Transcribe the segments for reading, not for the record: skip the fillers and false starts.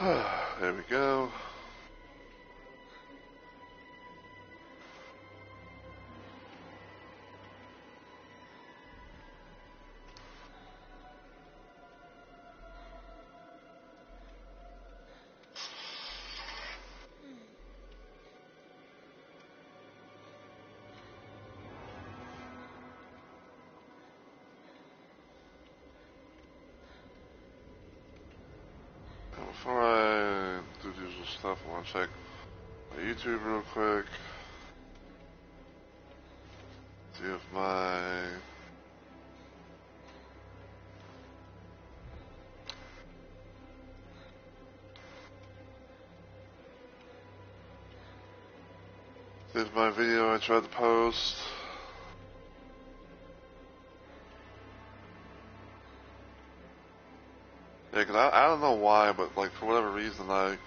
There we go. Before I do the usual stuff, I want to check my YouTube real quick. See if my video I tried to post. Yeah, cause I don't know why, but like for whatever reason I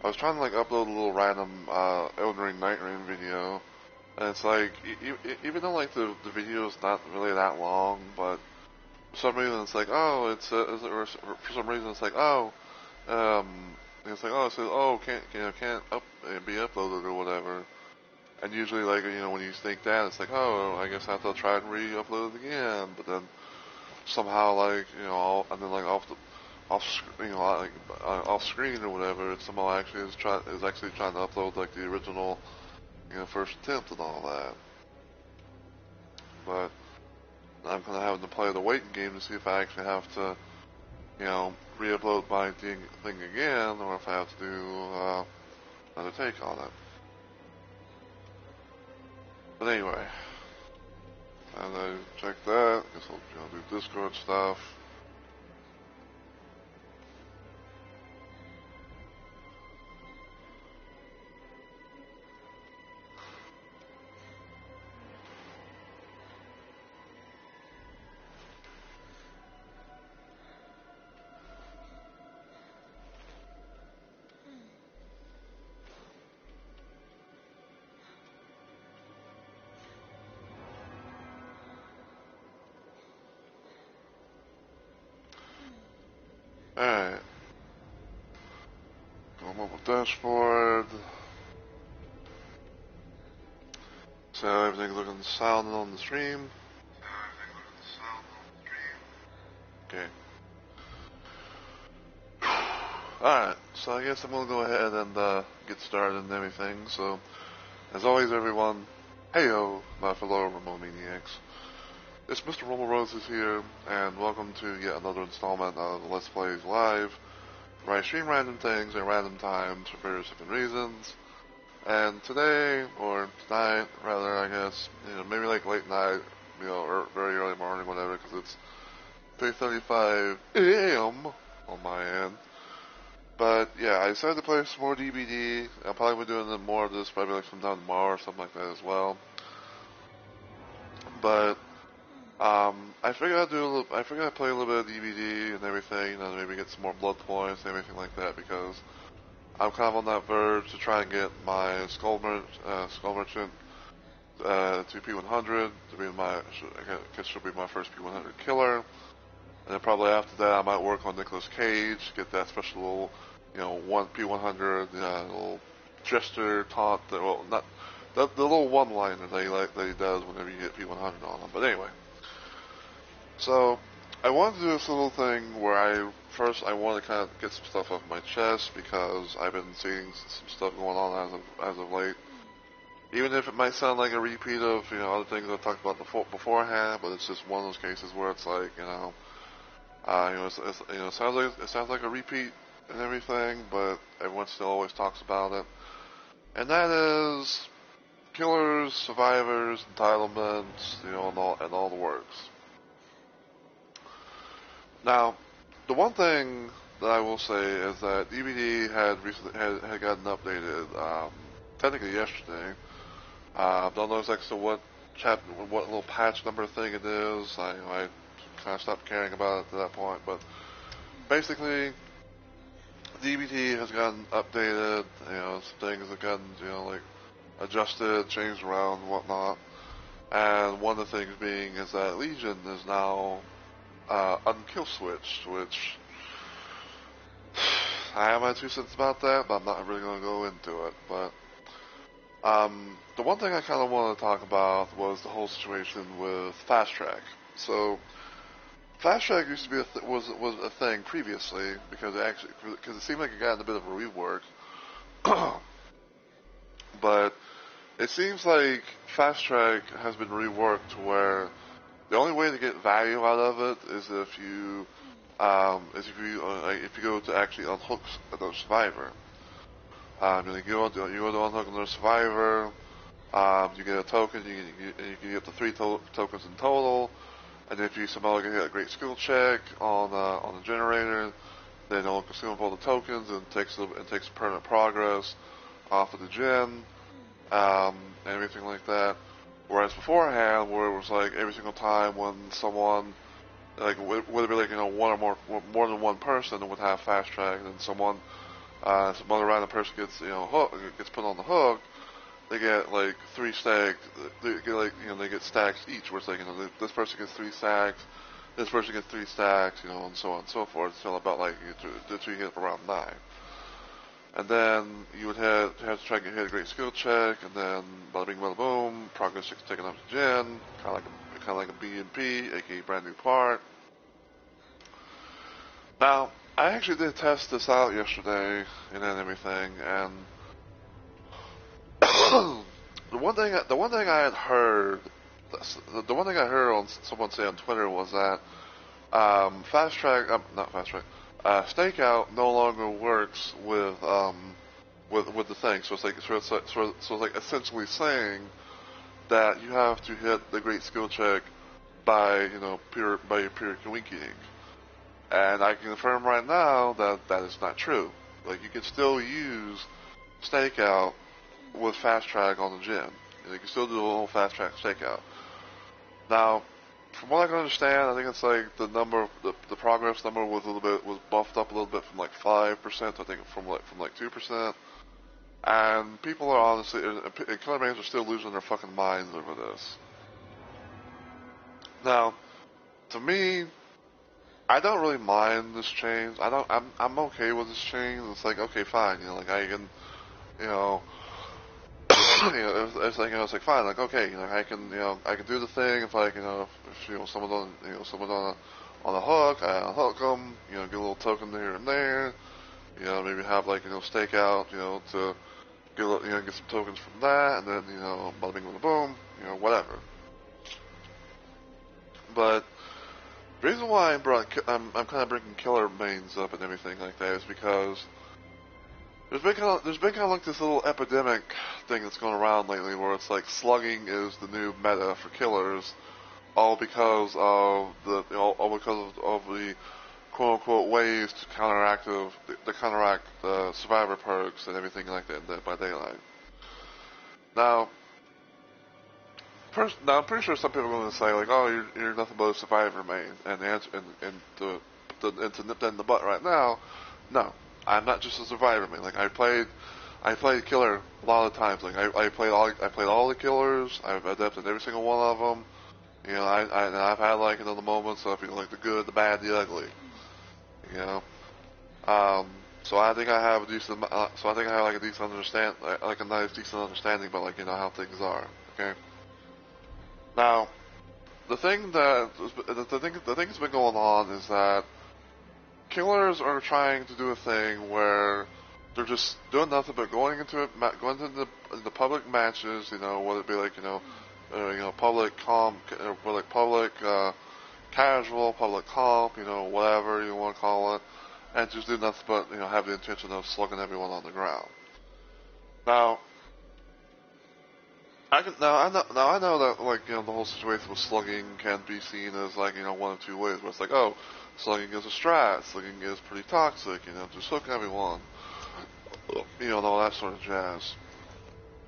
was trying to like upload a little random Elden Ring Night Rain video, and it's like even though like the video is not really that long, but for some reason it's like or for some reason it's like it's like it says can't be uploaded or whatever. And usually, like, when you think that, it's like, I guess I have to try and re-upload it again. But then somehow, like, and then like off screen or whatever, it somehow actually is actually trying to upload like the original, first attempt and all that. But I'm kind of having to play the waiting game to see if I actually have to, re-upload my thing again, or if I have to do another take on it. But anyway, and I check that. Guess I'll do Discord stuff. Alright. Go mobile dashboard. See how everything's looking sounding on the stream. Okay. Alright, so I guess I'm gonna go ahead and get started and everything. So, as always, everyone, heyo, my fellow Remote Maniacs. It's Mr. Romo Roses here, and welcome to yet another installment of Let's Plays Live, where I stream random things at random times for various different reasons. And today, or tonight, rather, I guess, maybe like late night, or very early morning, whatever, because it's 3:35 a.m. on my end. But yeah, I decided to play some more DBD. I'll probably be doing more of this probably like sometime tomorrow or something like that as well. But I figured I'd play a little bit of DBD and everything, and maybe get some more blood points and everything like that, because I'm kind of on that verge to try and get my Skull Merchant to P100 to be I guess should be my first P100 killer, and then probably after that I might work on Nicolas Cage, get that special little, one P100 little gesture taunt, not the little one-liner that he does whenever you get P100 on him. But anyway. So, I wanted to do this little thing where I want to kind of get some stuff off my chest, because I've been seeing some stuff going on as of late. Even if it might sound like a repeat of, other things I talked about beforehand, but it's just one of those cases where it's like, it sounds like a repeat and everything, but everyone still always talks about it. And that is killers, survivors, entitlements, and all the works. Now, the one thing that I will say is that DBD had gotten updated, technically yesterday. Don't know exactly what little patch number thing it is. I kind of stopped caring about it to that point, but basically, DBD has gotten updated. Some things have gotten like adjusted, changed around, and whatnot. And one of the things being is that Legion is now unkill switched, which I have my 2 cents about that, but I'm not really going to go into it. But the one thing I kind of wanted to talk about was the whole situation with Fast Track. So Fast Track used to be was a thing previously because it seemed like it got in a bit of a rework, but it seems like Fast Track has been reworked to where the only way to get value out of it is if you if you go to actually unhook the survivor. You go to unhook the survivor. You get a token. You can get up to 3 tokens in total. And if you somehow get a great skill check on the generator, then it'll consume all the tokens and takes permanent progress off of the gen, and everything like that. Whereas beforehand, where it was like every single time when someone like would it be like one or more than one person would have fast track, and someone some other random person gets gets put on the hook, they get like 3 stacks. They get they get stacks each. Where it's like this person gets 3 stacks, this person gets 3 stacks, and so on and so forth. It's all about like until you get up around 9, and then you would have to try and hit a great skill check, and then bada bing bada boom, progress 6 taken up to gen, kind of like a B&P, aka brand new part. Now, I actually did test this out yesterday and everything, and the one thing I had heard, the one thing I heard on someone say on Twitter was that stakeout no longer works with the thing. So it's like essentially saying that you have to hit the great skill check by your pure coinking. And I can confirm right now that that is not true. Like, you can still use stakeout with fast track on the gen. You can still do a whole fast track stakeout. Now, from what I can understand, I think it's like the progress number was buffed up a little bit from like 5%, I think from like 2%. And people are honestly, and killer mans are still losing their fucking minds over this. Now, to me, I don't really mind this change. I'm okay with this change. It's like, okay, fine. Like I can, it's like fine. Like, okay, I can do the thing if if someone's on a hook, I unhook them. Get a little token here and there. Maybe have like stakeout. To get some tokens from that, and then bada bing bada boom. Whatever. But the reason why I'm kind of bringing killer mains up and everything like that is because there's been kind of like this little epidemic thing that's going around lately, where it's like slugging is the new meta for killers, all because of the quote unquote ways to counteract the survivor perks and everything like that in Dead by Daylight. Now, I'm pretty sure some people are going to say like, "Oh, you're nothing but a survivor main," and the answer and to nip that in the butt right now, no, I'm not just a survivor main. Like I played killer a lot of times. Like I played all the killers. I've adapted every single one of them. I've had like the moments of like the good, the bad, the ugly. So I think I have a decent. So I think I have like a decent decent understanding about like how things are. Okay. Now, the thing that's been going on is that killers are trying to do a thing where they're just doing nothing but going into the public matches, whether it be like public comp, or like public casual, public comp, whatever you want to call it, and just do nothing but have the intention of slugging everyone on the ground. Now, I know that like the whole situation with slugging can be seen as like one of two ways, where it's like, oh, slugging is a strat, slugging is pretty toxic, just hook everyone, and all that sort of jazz.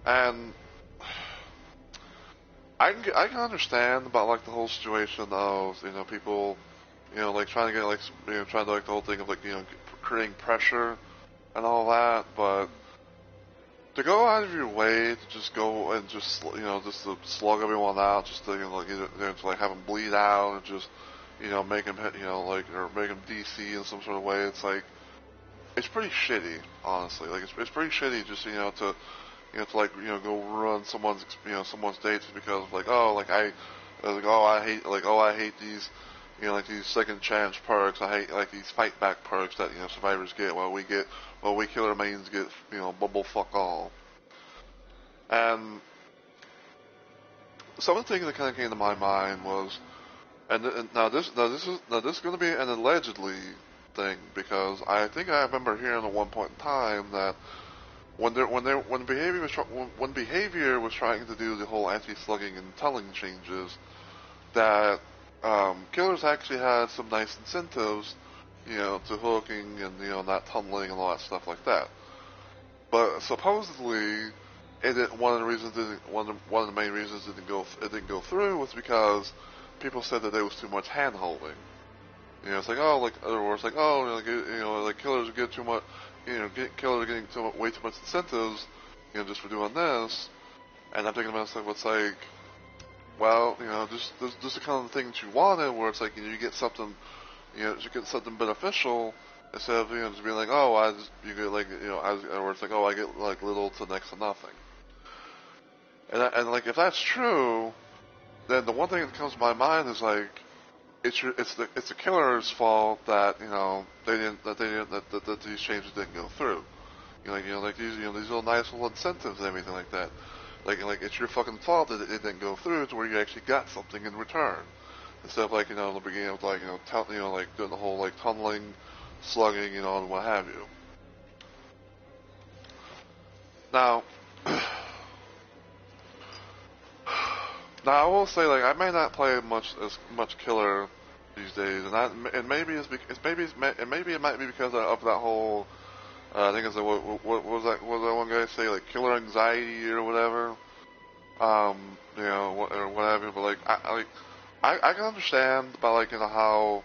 And I can understand about like the whole situation of people like trying to get like trying to like the whole thing of like creating pressure and all that, but to go out of your way to just go and just just to slug everyone out, just to to like have them bleed out and just make them hit or make them DC in some sort of way, it's like it's pretty shitty, honestly. Like it's pretty shitty just to like go ruin someone's dates because of like I hate these like these second chance perks. I hate like these fight back perks that survivors get while we killer mains get bubble fuck all. And some of the things that kind of came to my mind was, and now this is going to be an allegedly thing because I think I remember hearing at one point in time that when behavior was trying to do the whole anti-slugging and telling changes, that killers actually had some nice incentives, to hooking and not tunneling and all that stuff like that. But supposedly, one of the reasons one of the main reasons it didn't go through was because people said that there was too much hand holding. It's like like killers get too much, killers are getting way too much incentives, just for doing this. And I'm thinking to myself, it's like, well, this the kind of thing that you wanted, where it's like, you get something, you get something beneficial instead of just being like, oh, you get like, or it's like, oh, I get like little to next to nothing. And like if that's true, then the one thing that comes to my mind is like, it's the killer's fault that that these changes didn't go through. Like these little nice little incentives and everything like that. Like it's your fucking fault that it didn't go through to where you actually got something in return. Instead of like the beginning of like like doing the whole like tunneling, slugging, and what have you. Now, now I will say like I may not play as much killer these days, and maybe it might be because of that whole. I think it's what was that one guy say, like killer anxiety or whatever. Or whatever. But like I can understand about like how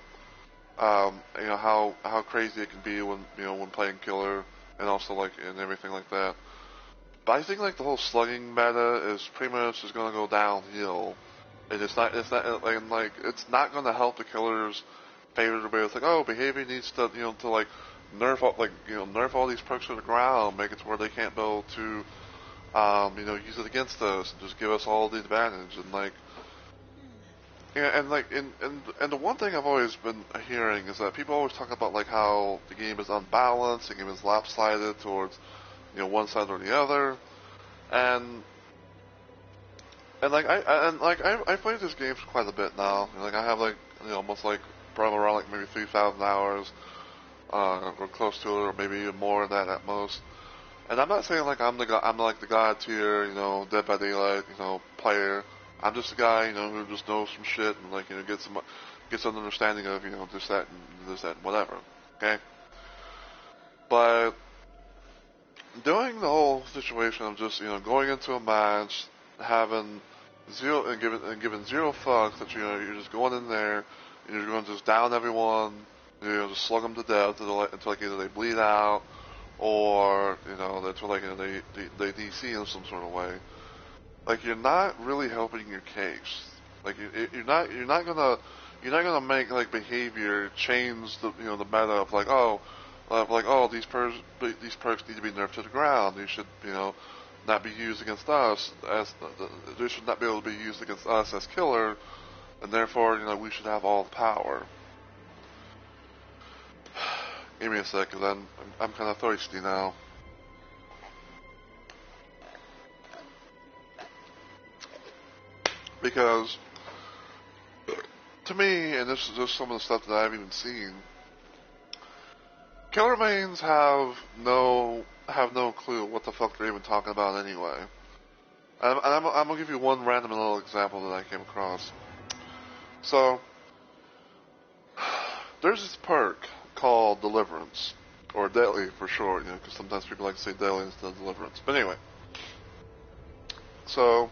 how crazy it can be when when playing killer and also like and everything like that. But I think like the whole slugging meta is pretty much just gonna go downhill, and it's not it's not gonna help the killers favorably. It's like, oh, behavior needs to to like nerf all these perks to the ground, make it to where they can't be able to use it against us, and just give us all the advantage, and like and the one thing I've always been hearing is that people always talk about like how the game is unbalanced, the game is lopsided towards one side or the other, and I played this game for quite a bit now. Like I have like almost like probably around like maybe 3,000 hours, or close to it, or maybe even more than that at most. And I'm not saying like I'm like the god tier, Dead by Daylight, player. I'm just a guy, who just knows some shit and like gets some understanding of this that and whatever. Okay. But during the whole situation of just going into a match, having zero and giving zero fucks that you're just going in there and you're going to just down everyone, just slug them to death until like either they bleed out or until like they DC in some sort of way. Like you're not really helping your case. Like you're not gonna make like behavior change the the meta of like these perks need to be nerfed to the ground. They should not be used against us they should not be able to be used against us as killer, and therefore we should have all the power. Give me a sec, cause I'm kind of thirsty now. Because to me, and this is just some of the stuff that I've even seen, killer mains have no clue what the fuck they're even talking about anyway. And I'm gonna give you one random little example that I came across. So there's this perk called Deliverance, or Deadly for short, because sometimes people like to say Deadly instead of Deliverance. But anyway, so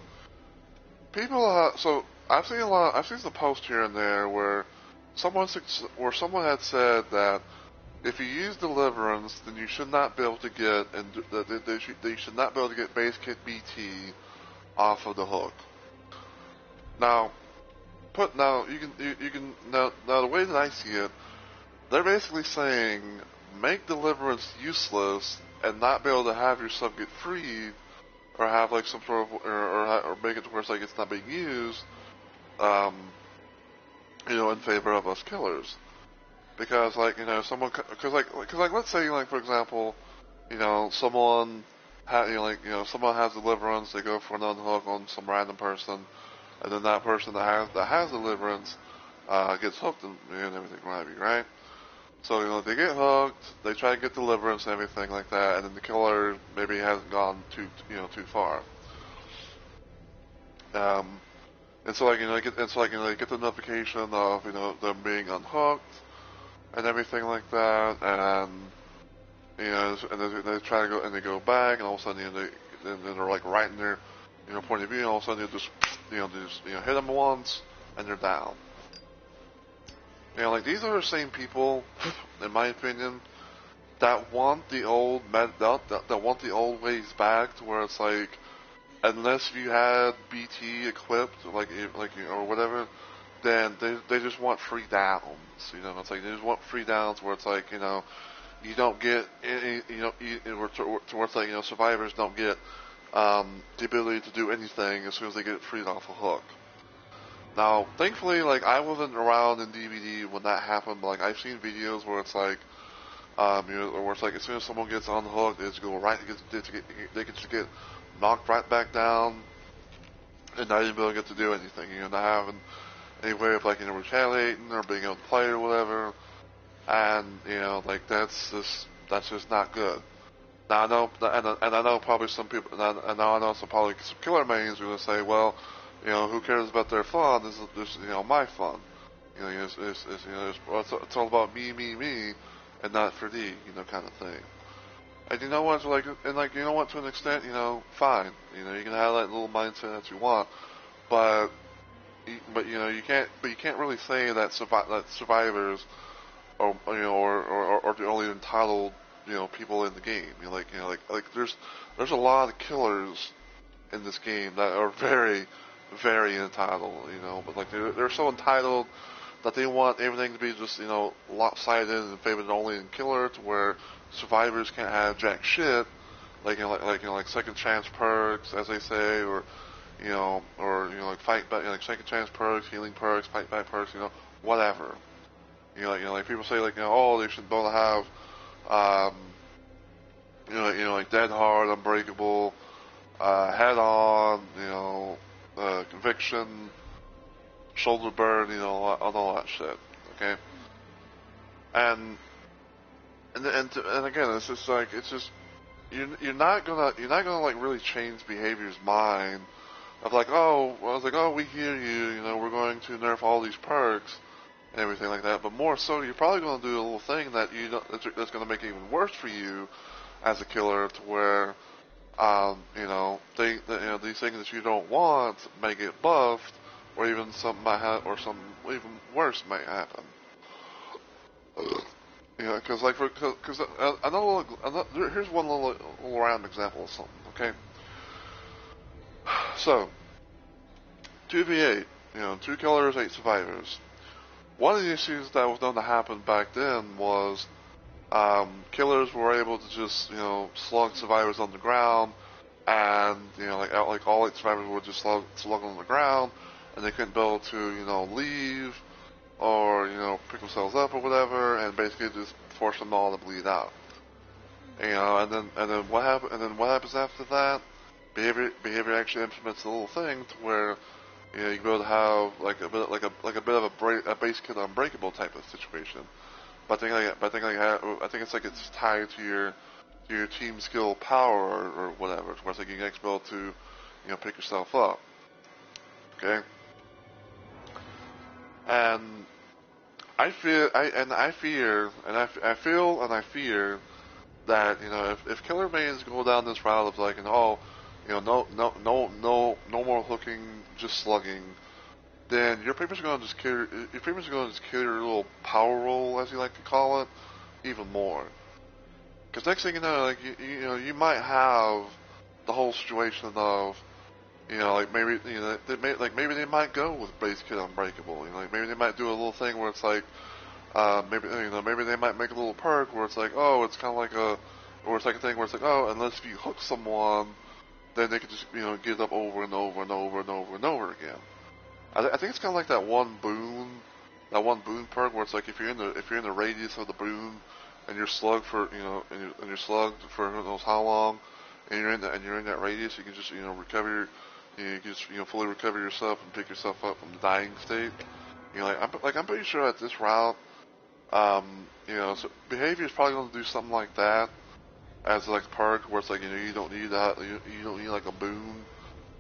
I've seen some posts here and there where someone had said that if you use Deliverance, then you should not be able to get they should not be able to get base kit BT off of the hook. Now the way that I see it, they're basically saying make deliverance useless and not be able to have your sub get freed, or have like some sort of, or make it to where it's like it's not being used, um, in favor of us killers. Because like someone, because like let's say like for example, someone someone has deliverance, they go for an unhook on some random person, and then that person that has deliverance gets hooked and everything, right? So they get hooked, they try to get deliverance and everything like that, and then the killer maybe hasn't gone too far. And so they get the notification of them being unhooked and everything like that, and and they try to go and they go back, and all of a sudden they're like right in their point of view, and all of a sudden they just hit them once and they're down. Like these are the same people, in my opinion, that want the old that want the old ways back, to where it's like, unless you had BT equipped, or whatever, then they just want free downs. It's like they just want free downs, where it's like you don't get any, to where it's like survivors don't get the ability to do anything as soon as they get freed off a hook. Now, thankfully, like I wasn't around in DBD when that happened, but like I've seen videos where it's like, where it's like as soon as someone gets unhooked, they just go right, they can just get knocked right back down, and not even be able to get to do anything. Not having any way of like retaliating or being able to play or whatever, and like that's just not good. Now I know, and I know probably some people, and now I know some killer mains are gonna say, well, who cares about their fun? This is my fun. It's all about me, and not for thee, kind of thing. And you know what, like, and like, to an extent, fine. You can have that little mindset that you want, but you can't really say that survivors or the only entitled people in the game. Like there's a lot of killers in this game that are very, very entitled. But like they're so entitled that they want everything to be just lopsided and favored only in killer, to where survivors can't have jack shit, like second chance perks, as they say, or like fight back, like second chance perks, healing perks, fight back perks, whatever. Like people say, like, oh, they should both have, like dead hard, unbreakable, head on, conviction, shoulder burn, all that shit. Okay. And again, it's just like, you're not gonna like really change behavior's mind of like, we hear you, we're going to nerf all these perks and everything like that, but more so, you're probably going to do a little thing that that's going to make it even worse for you as a killer, to where these things that you don't want may get buffed, or even something some even worse might happen. Because here's one little random example of something. Okay, so 2v8, 2 killers, 8 survivors. One of the issues that was known to happen back then was killers were able to just slug survivors on the ground, and like all 8 survivors would just slug on the ground, and they couldn't be able to leave or pick themselves up or whatever, and basically just force them all to bleed out. And then what happens after that? Behavior actually implements a little thing to where you can be able to have like a bit of a base kit unbreakable type of situation. But I think it's like it's tied to your team skill power or whatever. Where it's like you can actually be able to pick yourself up. Okay. And I fear that if killer mains go down this route of like no more hooking, just slugging, then you're pretty much going to just kill your little power roll, as you like to call it, even more. Because next thing you know, like you might have the whole situation of like maybe maybe they might go with base kit unbreakable. Like maybe they might do a little thing where it's like, maybe they might make a little perk where it's like, oh, it's kind of like or it's like a thing where it's like, oh, unless if you hook someone, then they can just get it up over and over and over and over and over again. I think it's kind of like that one boon perk where it's like if you're in the radius of the boon, and you're slugged for and you're slugged for who knows how long, and you're in that radius, you can just recover you can just fully recover yourself and pick yourself up from the dying state. I'm pretty sure at this route, so behavior is probably going to do something like that as like a perk where it's like you don't need that you don't need like a boon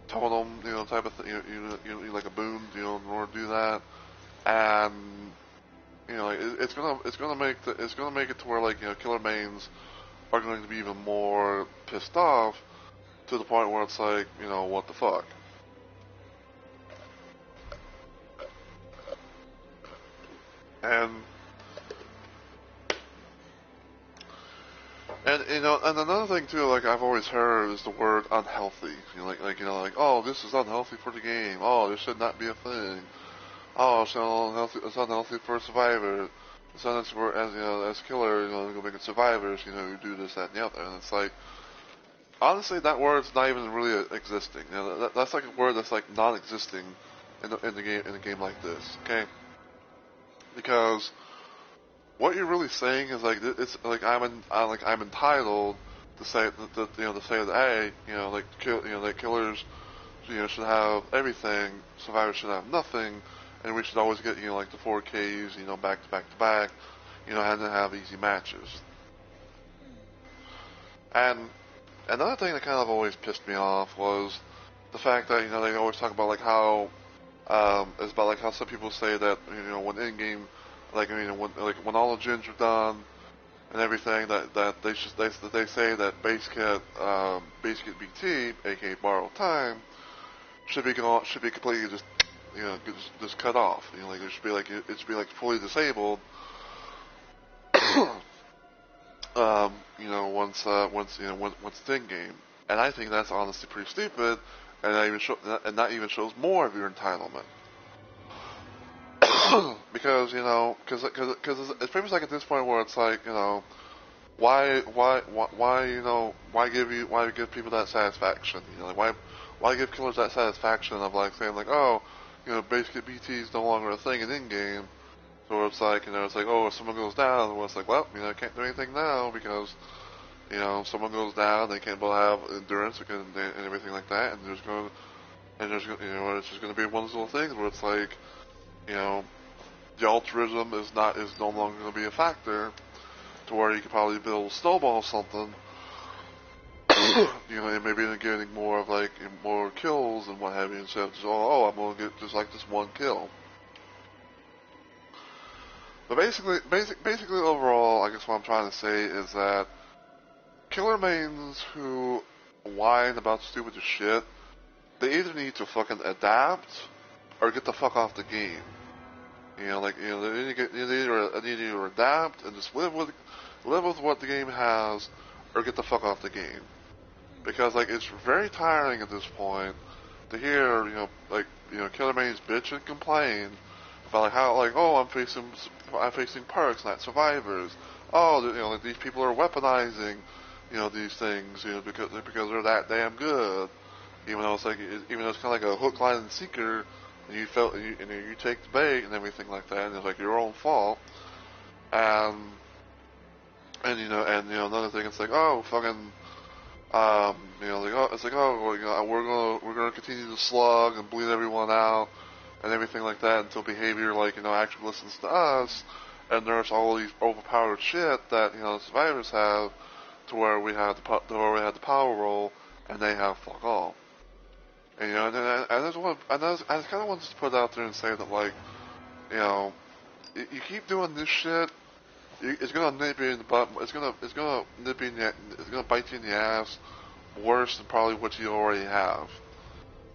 totem type of thing you don't need like a boon in order to do that. And it's gonna make it to where like killer mains are going to be even more pissed off to the point where it's like what the fuck. And and another thing too, like I've always heard, is the word unhealthy. Like oh, this is unhealthy for the game. Oh, this should not be a thing. Oh, it's unhealthy for survivors. It's unhealthy for as killers, go make it survivors, who do this, that, and the other. And it's like, honestly, that word's not even really existing. That's like a word that's like non-existing in the game like this. Okay, because what you're really saying is like it's like I'm entitled to say that hey like killers should have everything, survivors should have nothing, and we should always get like the 4Ks back to back to back, and then have easy matches. And another thing that kind of always pissed me off was the fact that they always talk about like how it's about like how some people say that when in game when all the gens are done and everything that they say that base kit BT, aka borrowed time, should be completely just cut off. Like it should be like fully disabled. Once it's in game, and I think that's honestly pretty stupid, and that even shows more of your entitlement. Because it's pretty much like at this point where it's like why give people that satisfaction? Like why give killers that satisfaction of like saying like oh basically BT is no longer a thing in game. So it's like it's like oh if someone goes down, well it's like well I can't do anything now because someone goes down, they can't have endurance and everything like that, and it's just going to be one of those little things where it's like the altruism is no longer going to be a factor to where you could probably build snowball something, and maybe then getting more of like more kills and what have you instead of just I'm going to get just like this one kill. But basically overall, I guess what I'm trying to say is that killer mains who whine about stupid shit, they either need to fucking adapt or get the fuck off the game. They need to either adapt and just live with what the game has, or get the fuck off the game. Because it's very tiring at this point to hear killer mains bitch and complain about like how oh I'm facing perks, not survivors. Oh these people are weaponizing these things because they're that damn good. Even though it's kind of like a hook, line, and sinker. And you take the bait and everything like that, and it's like your own fault. And another thing, it's like fucking it's like we're gonna continue to slug and bleed everyone out and everything like that until behavior actually listens to us, and there's all these overpowered shit that the survivors have to where we had the power roll and they have fuck all. And I just kind of wanted to put it out there and say that you keep doing this shit, it's gonna nip you in the butt. It's gonna nip you in it's gonna bite you in the ass worse than probably what you already have.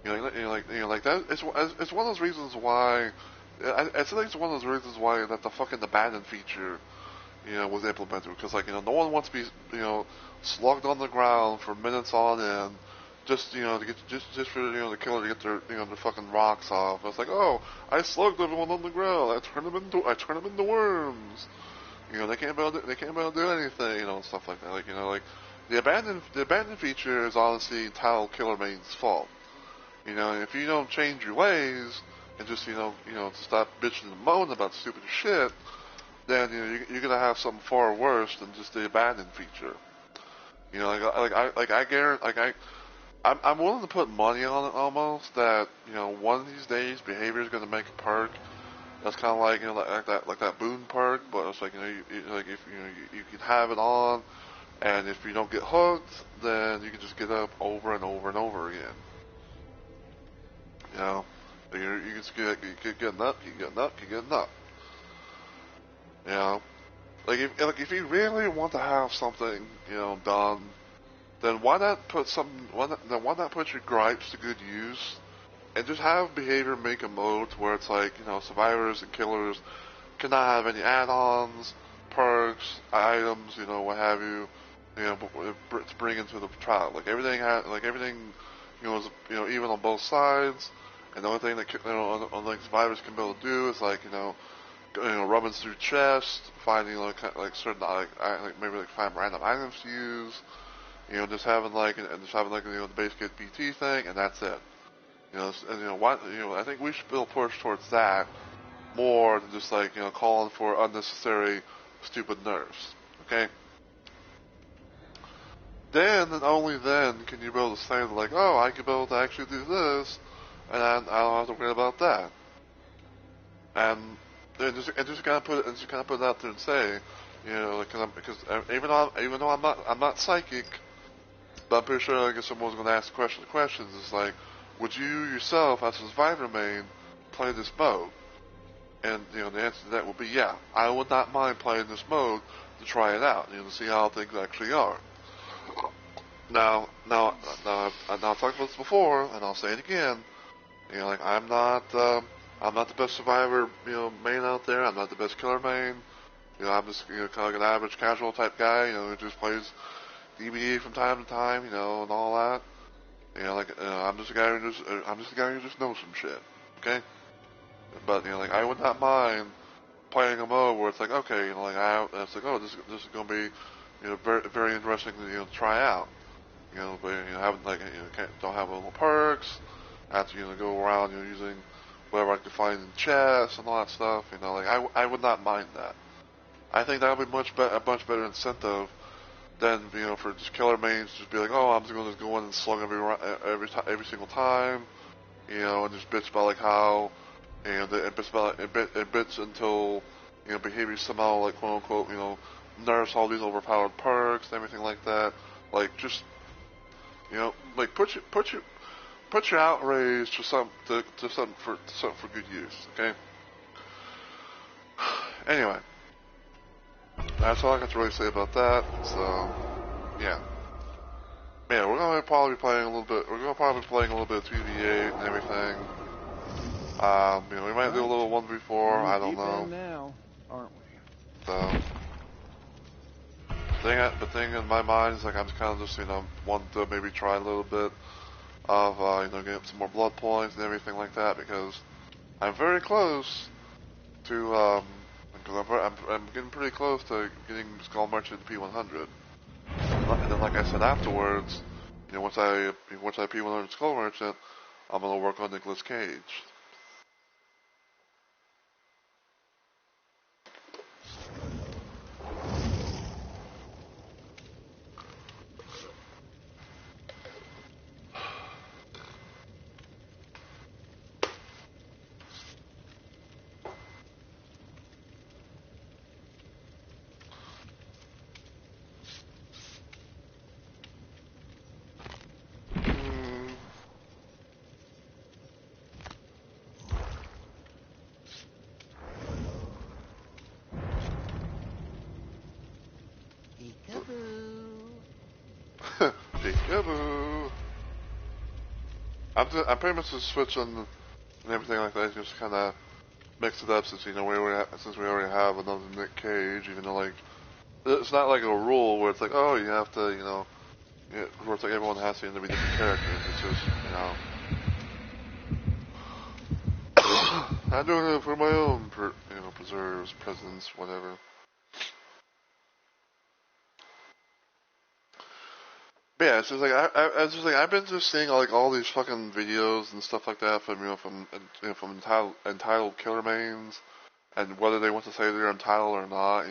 Like that. It's one of those reasons why. I think it's one of those reasons why that the fucking abandon feature, was implemented because no one wants to be slugged on the ground for minutes on end. just to get just for the killer to get their their fucking rocks off. It's like, oh, I slugged everyone on the ground. I turn them into worms. They can't be able to do anything. And stuff like that. Like the abandoned feature is honestly Tile Killer Main's fault. If you don't change your ways and just to stop bitching and moaning about stupid shit, then you're gonna have something far worse than just the abandoned feature. I guarantee, I'm willing to put money on it almost that one of these days behavior is gonna make a perk that's kind of like like that boon perk, but it's like like if you can have it on, and if you don't get hooked, then you can just get up over and over and over again. You just keep getting up, keep getting up, keep getting up. If you really want to have something done, then why not put why not put your gripes to good use, and just have behavior make a mode where it's like survivors and killers cannot have any add-ons, perks, items, what have you, to bring into the trial. Like everything is even on both sides. And the only thing that like survivors can be able to do is like rubbing through chests, finding like certain maybe find random items to use. Just having the base kit BT thing, and that's it. I think we should build push towards that more than just calling for unnecessary stupid nerfs. Okay. Then and only then can you be able to say like, oh, I can be able to actually do this. And I don't have to worry about that. And just kind of put it out there and say, because even though I'm not psychic, but I'm pretty sure someone's going to ask questions. It's like, would you yourself as a survivor main play this mode? And the answer to that would be yeah. I would not mind playing this mode to try it out, to see how things actually are. Now I've talked about this before, and I'll say it again. I'm not the best survivor, main out there. I'm not the best killer main. I'm just, kind of like an average casual type guy, who just plays DBD from time to time, and all that. I'm just a guy who just knows some shit, okay? But, I would not mind playing a mode where it's like, okay, it's like, oh, this is gonna be, very, very interesting to, try out. But, having, don't have little perks. I have to, go around, using whatever I can find in chests and all that stuff. I would not mind that. I think that would be a much better incentive than, for just killer mains to just be like, oh, I'm just going to go in and slug every single time, and just bitch about how, and bitch until, behavior somehow quote unquote, nerfs all these overpowered perks and everything like that. Just, put your outrage to something for good use, okay? Anyway, that's all I got to really say about that. So, yeah, we're gonna probably be playing a little bit. We're gonna probably be playing a little bit of 2v8 and everything. We might do a little 1v4. I don't know. Now, aren't we? So, the thing in my mind is I'm kind of just wanting to maybe try a little bit of getting some more blood points and everything like that, because I'm very close to because I'm getting pretty close to getting Skull Merchant P100. And then, like I said afterwards, once I P100 Skull Merchant, I'm gonna work on Nicolas Cage. Peekaboo. I'm pretty much just switching and everything like that, just kind of mix it up since we already have another Nick Cage, even though it's not like a rule where it's like, oh, you have to where it's it's like everyone has to end up be different characters. It's just, I'm doing it for my own, preserves, presence, whatever. But yeah, it's just like it's just like I've been just seeing like all these fucking videos and stuff like that from entitled killer mains, and whether they want to say they're entitled or not,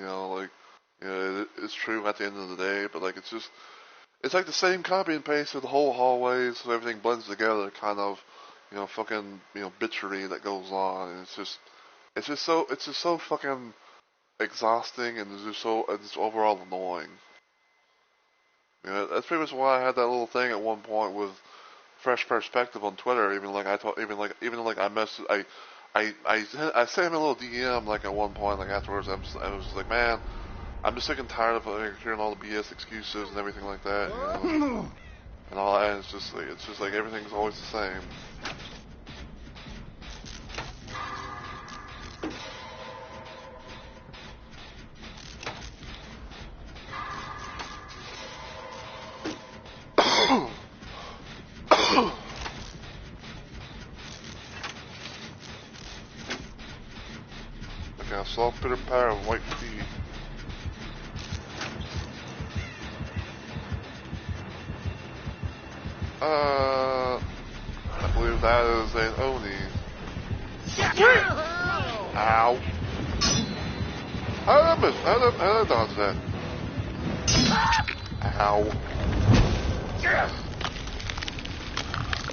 it's true at the end of the day. But like it's like the same copy and paste of the whole hallways, so everything blends together, kind of, fucking bitchery that goes on, and it's just so fucking exhausting, and it's overall annoying. That's pretty much why I had that little thing at one point with Fresh Perspective on Twitter. Even like I messed I sent him a little DM like at one point, like afterwards. I was just like, man, I'm just sick and tired of hearing all the BS excuses and everything like that, and all that. It's just like everything's always the same. Like a soft bitter pair of white teeth. I believe that is an Oni. Ow. How did I miss? How did I dodge that? Ow.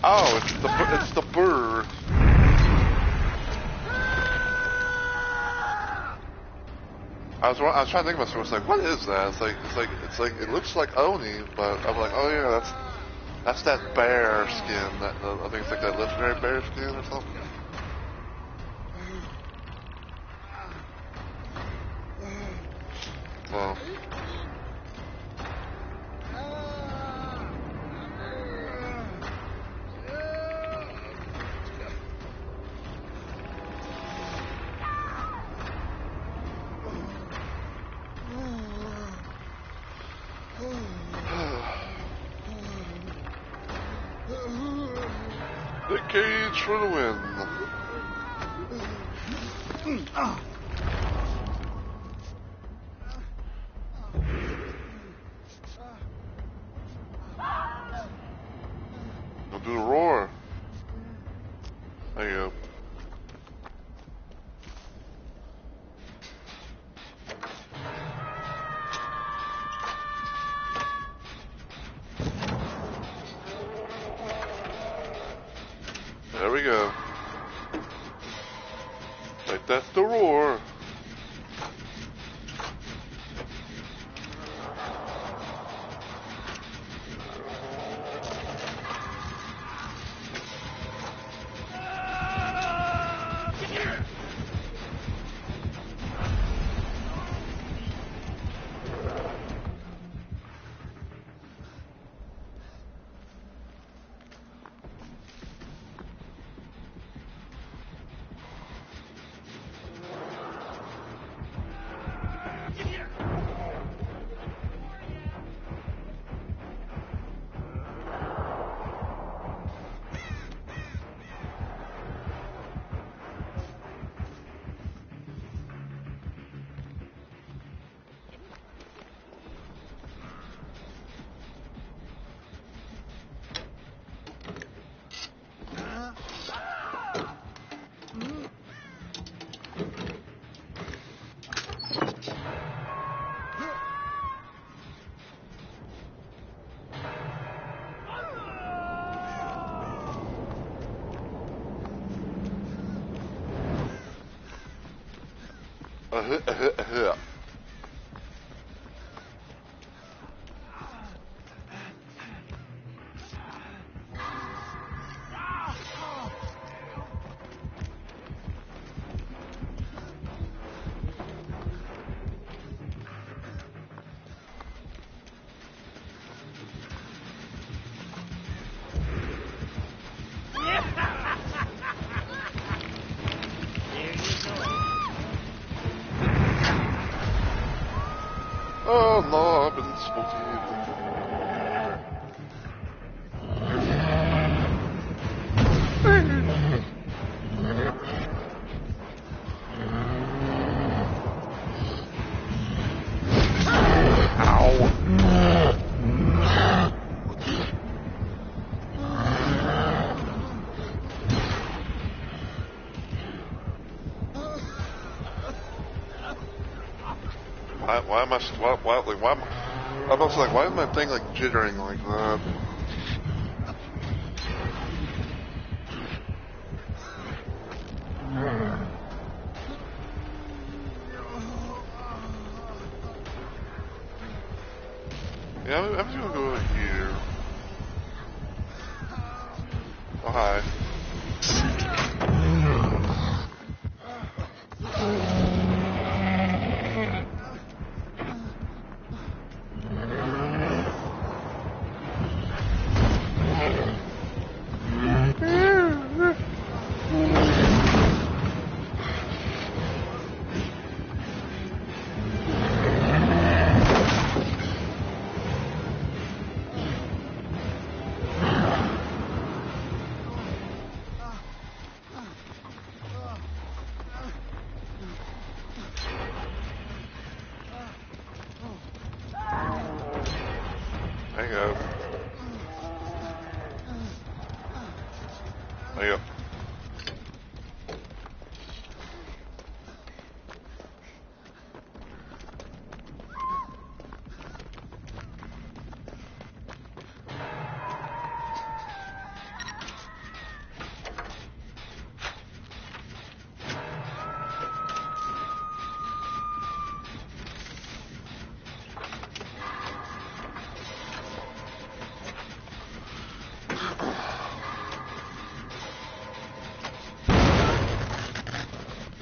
Oh, it's the bird. I was trying to think of myself. It's like, what is that? It's like it looks like Oni, but I'm like, oh yeah, that's that bear skin. I think it's like that legendary bear skin or something. Well. The cage for the win. I'll do the roar. There you go. There we go. Like, that's the roar. why am I, like, why am I was like, why is my thing, like, jittering like that? Yeah, I'm just gonna go over here. Oh, hi. There you go. There you go.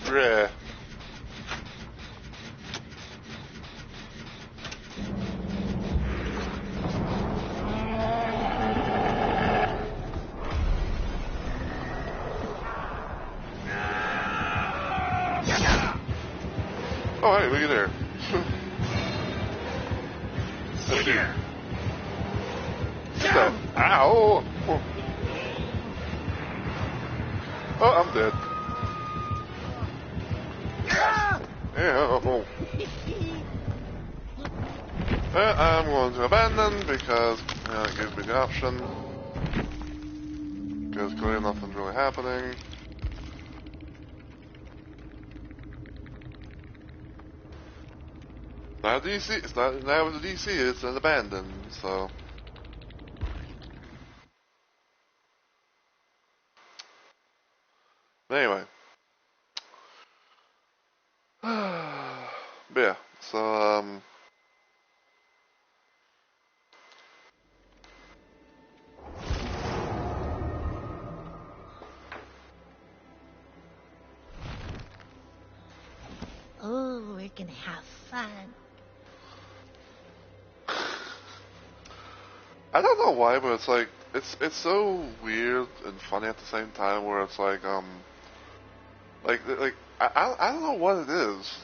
Yeah. Oh, hey, look at there. Let's see. Get that. Ow! Oh, I'm dead. Yeah, oh. I'm going to abandon because it gives me the option. Because clearly nothing's really happening. Not a DC. It's not now with the DC. It's an abandon. So. Anyway. But yeah. So Oh, we're gonna have fun. I don't know why, but it's like it's so weird and funny at the same time. Where it's like I don't know what it is.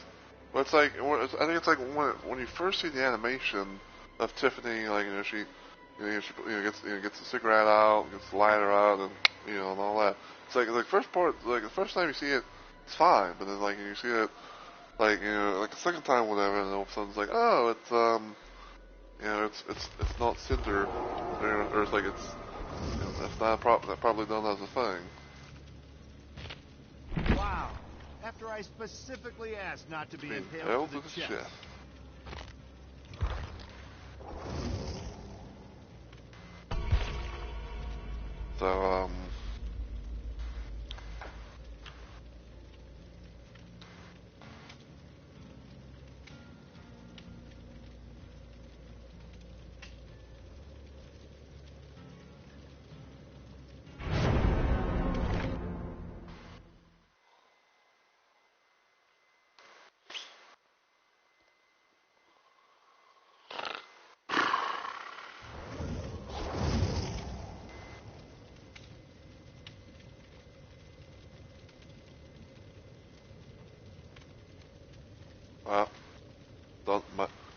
But it's like I think it's like when you first see the animation of Tiffany, like she gets the cigarette out, gets the lighter out, and and all that. It's like the first part, like the first time you see it, it's fine, but then like you see it, like like the second time, whatever, and all of a sudden it's like, oh, it's not Cinder, or it's like that's not probably done as a thing. Wow. After I specifically asked not to be Being impaled to the chest. So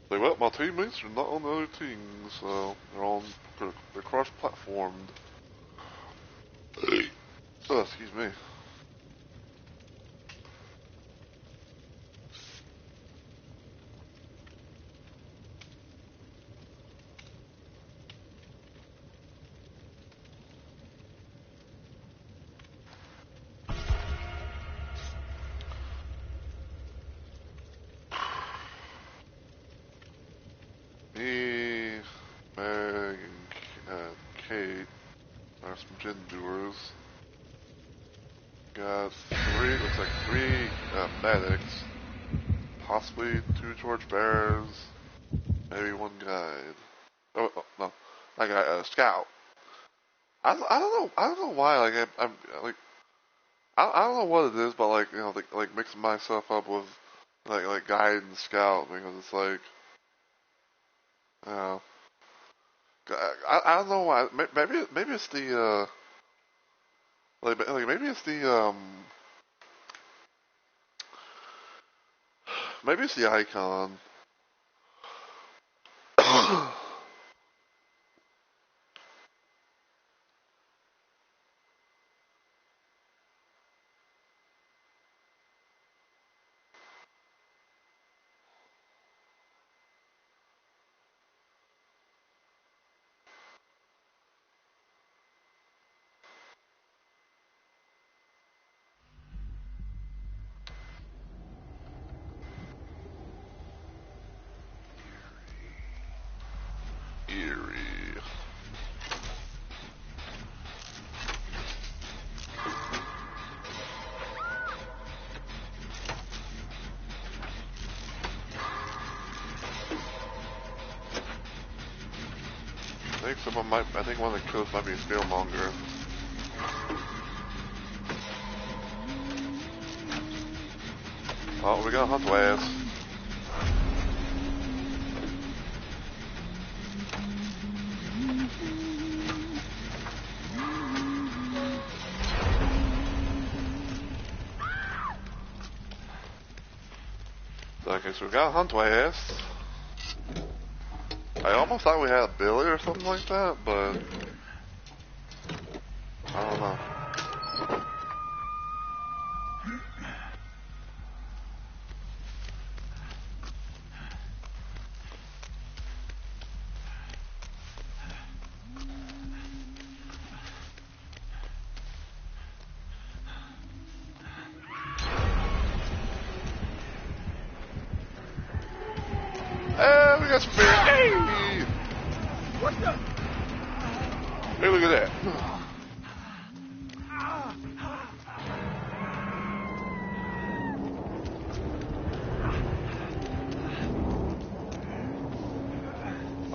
well, my teammates are not on the other team, so they're cross-platformed. Oh, excuse me. 8. There's some gin doers. Got 3, looks like 3 medics. Possibly 2 torch bearers. Maybe 1 guide. Oh, no. Not guide, scout. I don't know why, like, I'm like, I don't know what it is, but like, you know, like mixing myself up with, like guide and scout, because it's like, you know, I don't know why, maybe it's the, like maybe it's the, maybe it's the icon. Eerie. I think one of the kills might be a Spearmonger. Oh, we're gonna hunt waves. Okay, so we got hunt waves. I almost thought we had a Billy or something like that, but I don't know. Hey, we got some beer. Hey! What the? Hey, look at that.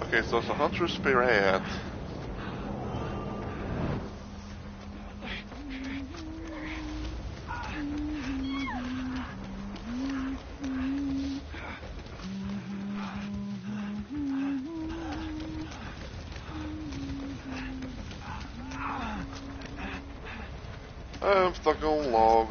Okay, so it's a hunter spirit. I'm stuck on a log.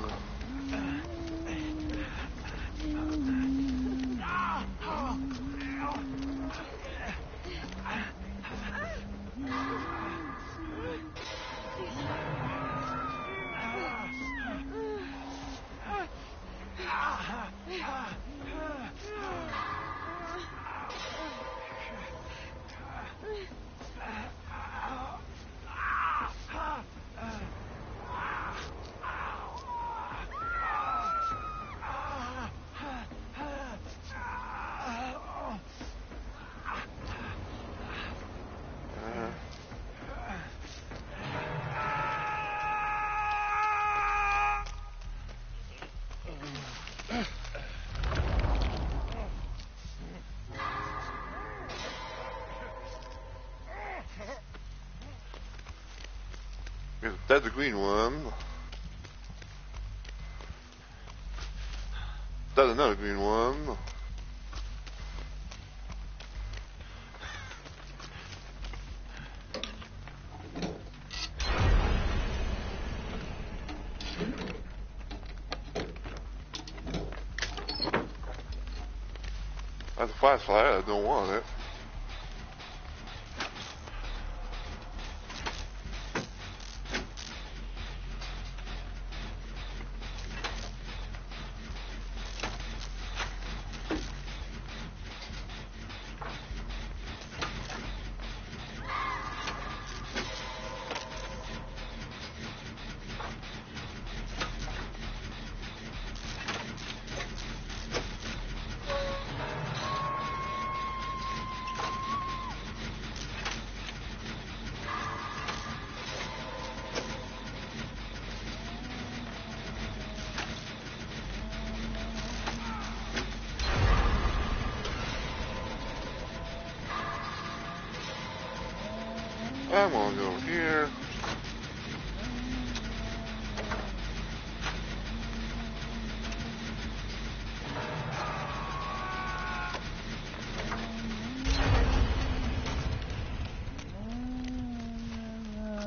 That's the green one. That's another green one. That's a flashlight. I don't want it. I'm gonna go over here.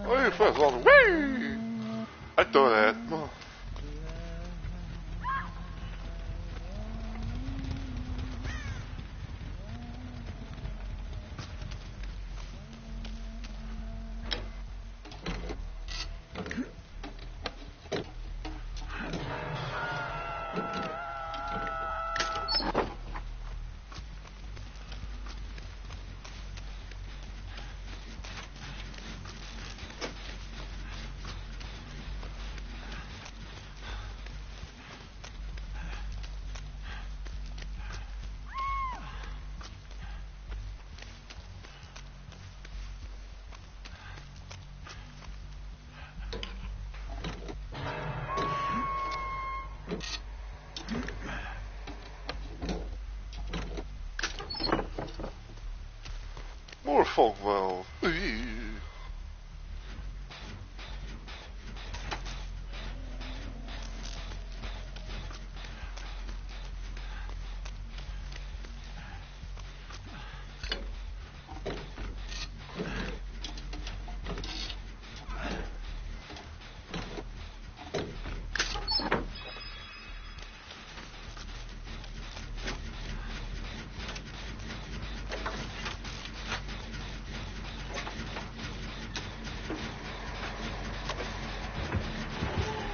Oh, first all the way. I thought that. Oh. More fog valve.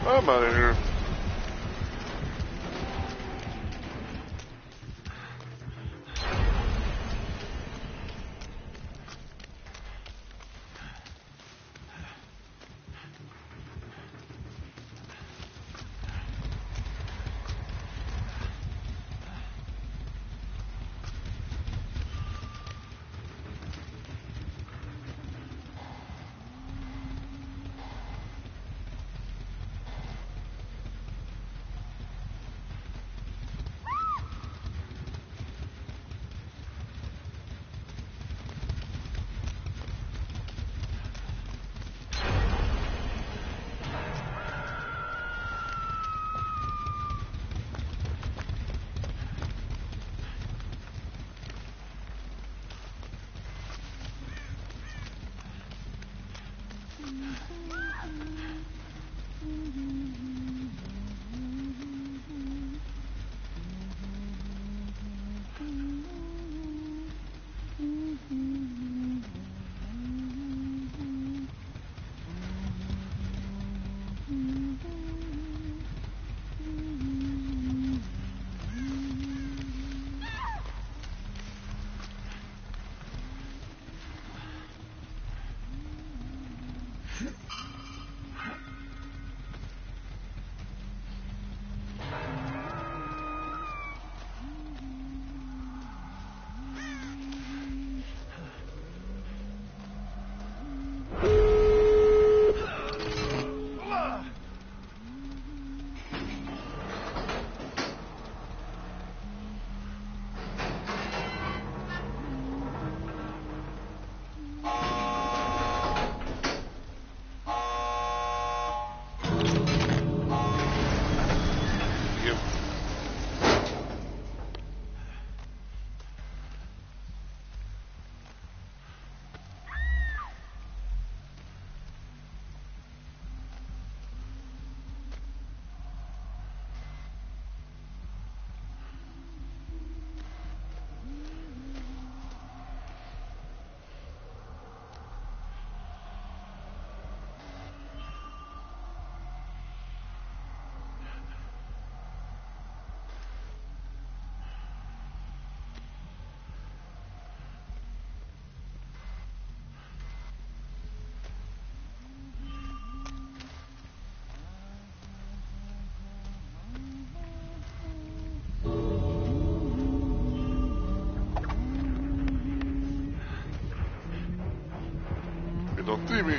I'm out of here. Don't see me.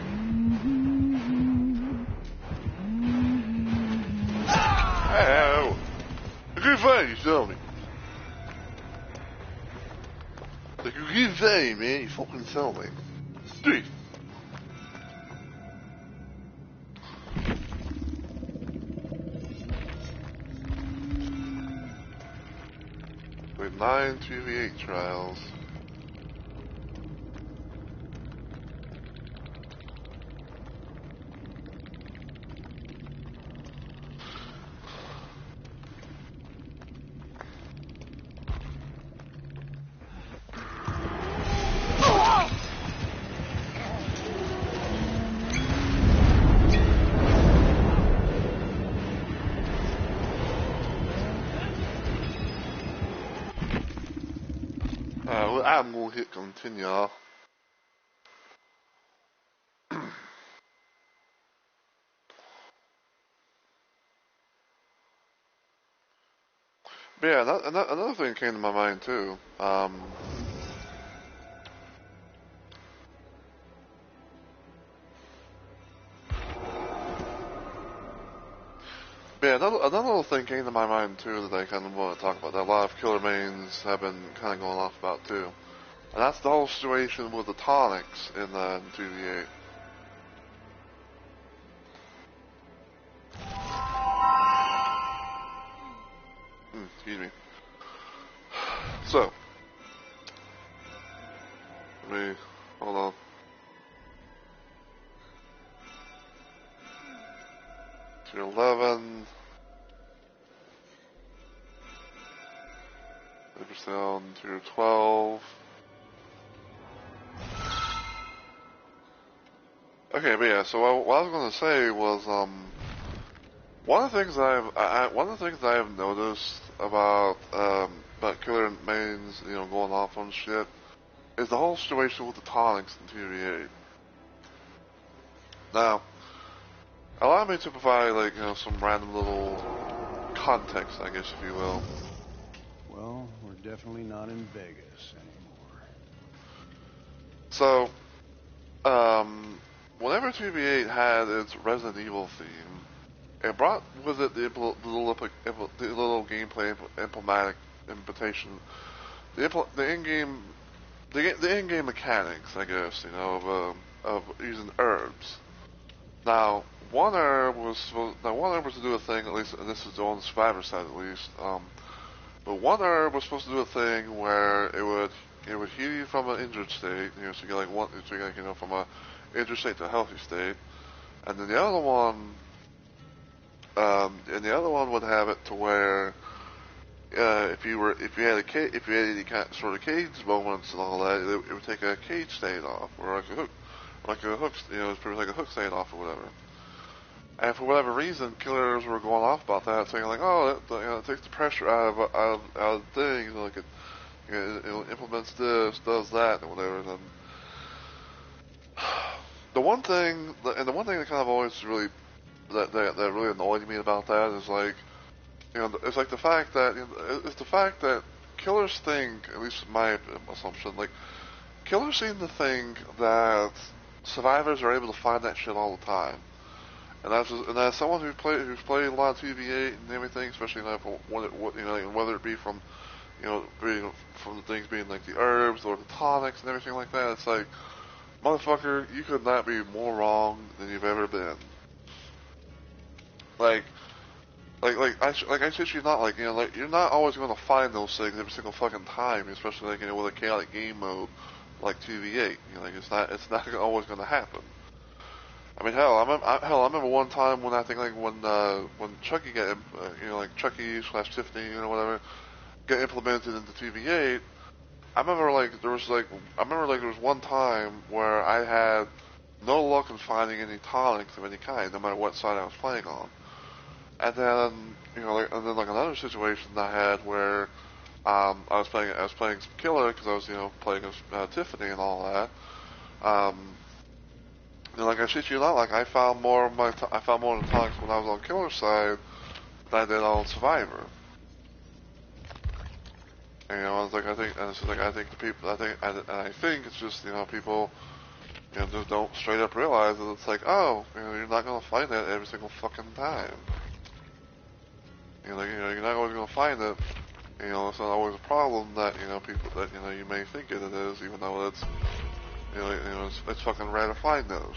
Ow! I couldn't find you, tell me. Like, you couldn't find me, man. You fucking saw me. Steve. 9 2v8 trials. Well, I'm gonna hit continue. But yeah, another thing came to my mind too. Yeah, another little thing came to my mind too that I kind of want to talk about that a lot of killer mains have been kind of going off about too. And that's the whole situation with the tonics in 2v8. Excuse me. So, let me, hold on. Tier 11. Down tier 12. Okay, but yeah, so what I was going to say was, one of the things I have noticed about killer mains, you know, going off on shit, is the whole situation with the tonics in 2v8. Now, allow me to provide, like, you know, some random little context, I guess, if you will. Well, we're definitely not in Vegas anymore. So, whenever 2v8 had its Resident Evil theme, it brought with it the little gameplay implementation, the in-game mechanics, I guess, you know, of using herbs. Now, one herb was to do a thing, at least, and this is on the survivor side at least. But one herb was supposed to do a thing where it would heal you from an injured state, you know, so you get like you know, from a injured state to a healthy state, and then the other one would have it to where if you had any kind of sort of cage moments and all that, it would take a cage stain off, or like a hook, you know, it's pretty like a hook stain off or whatever. And for whatever reason, killers were going off about that, saying like, "Oh, it takes the pressure out of things, you know, like it implements this, does that, and whatever." And the one thing that kind of always really that really annoyed me about that is like, you know, it's like the fact that killers think, at least my assumption, like killers seem to think that survivors are able to find that shit all the time. And as someone who's played a lot of TV8 and everything, especially, you know, whether it be from, you know, from the things being like the herbs or the tonics and everything like that, it's like, motherfucker, you could not be more wrong than you've ever been. Like I shit you not, like, you know, like, you're not always going to find those things every single fucking time, especially, like, you know, with a chaotic game mode like 2v8. You know, like, it's not always going to happen. I mean, hell, I remember one time when I think, like, when Chucky got, you know, like, Chucky / Tiffany, you know, whatever, got implemented into 2v8, I remember, like, there was one time where I had no luck in finding any tonics of any kind, no matter what side I was playing on. And then, you know, like another situation I had where I was playing some killer because I was, you know, playing as Tiffany and all that. You know, like, I shit you not, like, I found more of the tonics when I was on killer side than I did on survivor. And, you know, I was like, I think the people, I think it's just, you know, people, you know, just don't straight up realize that it's like, oh, you know, you're not gonna find that every single fucking time. You know, you're not always gonna find it. You know, it's not always a problem that, you know, people that, you know, you may think it is, even though it's, you know, it's fucking rare to find those.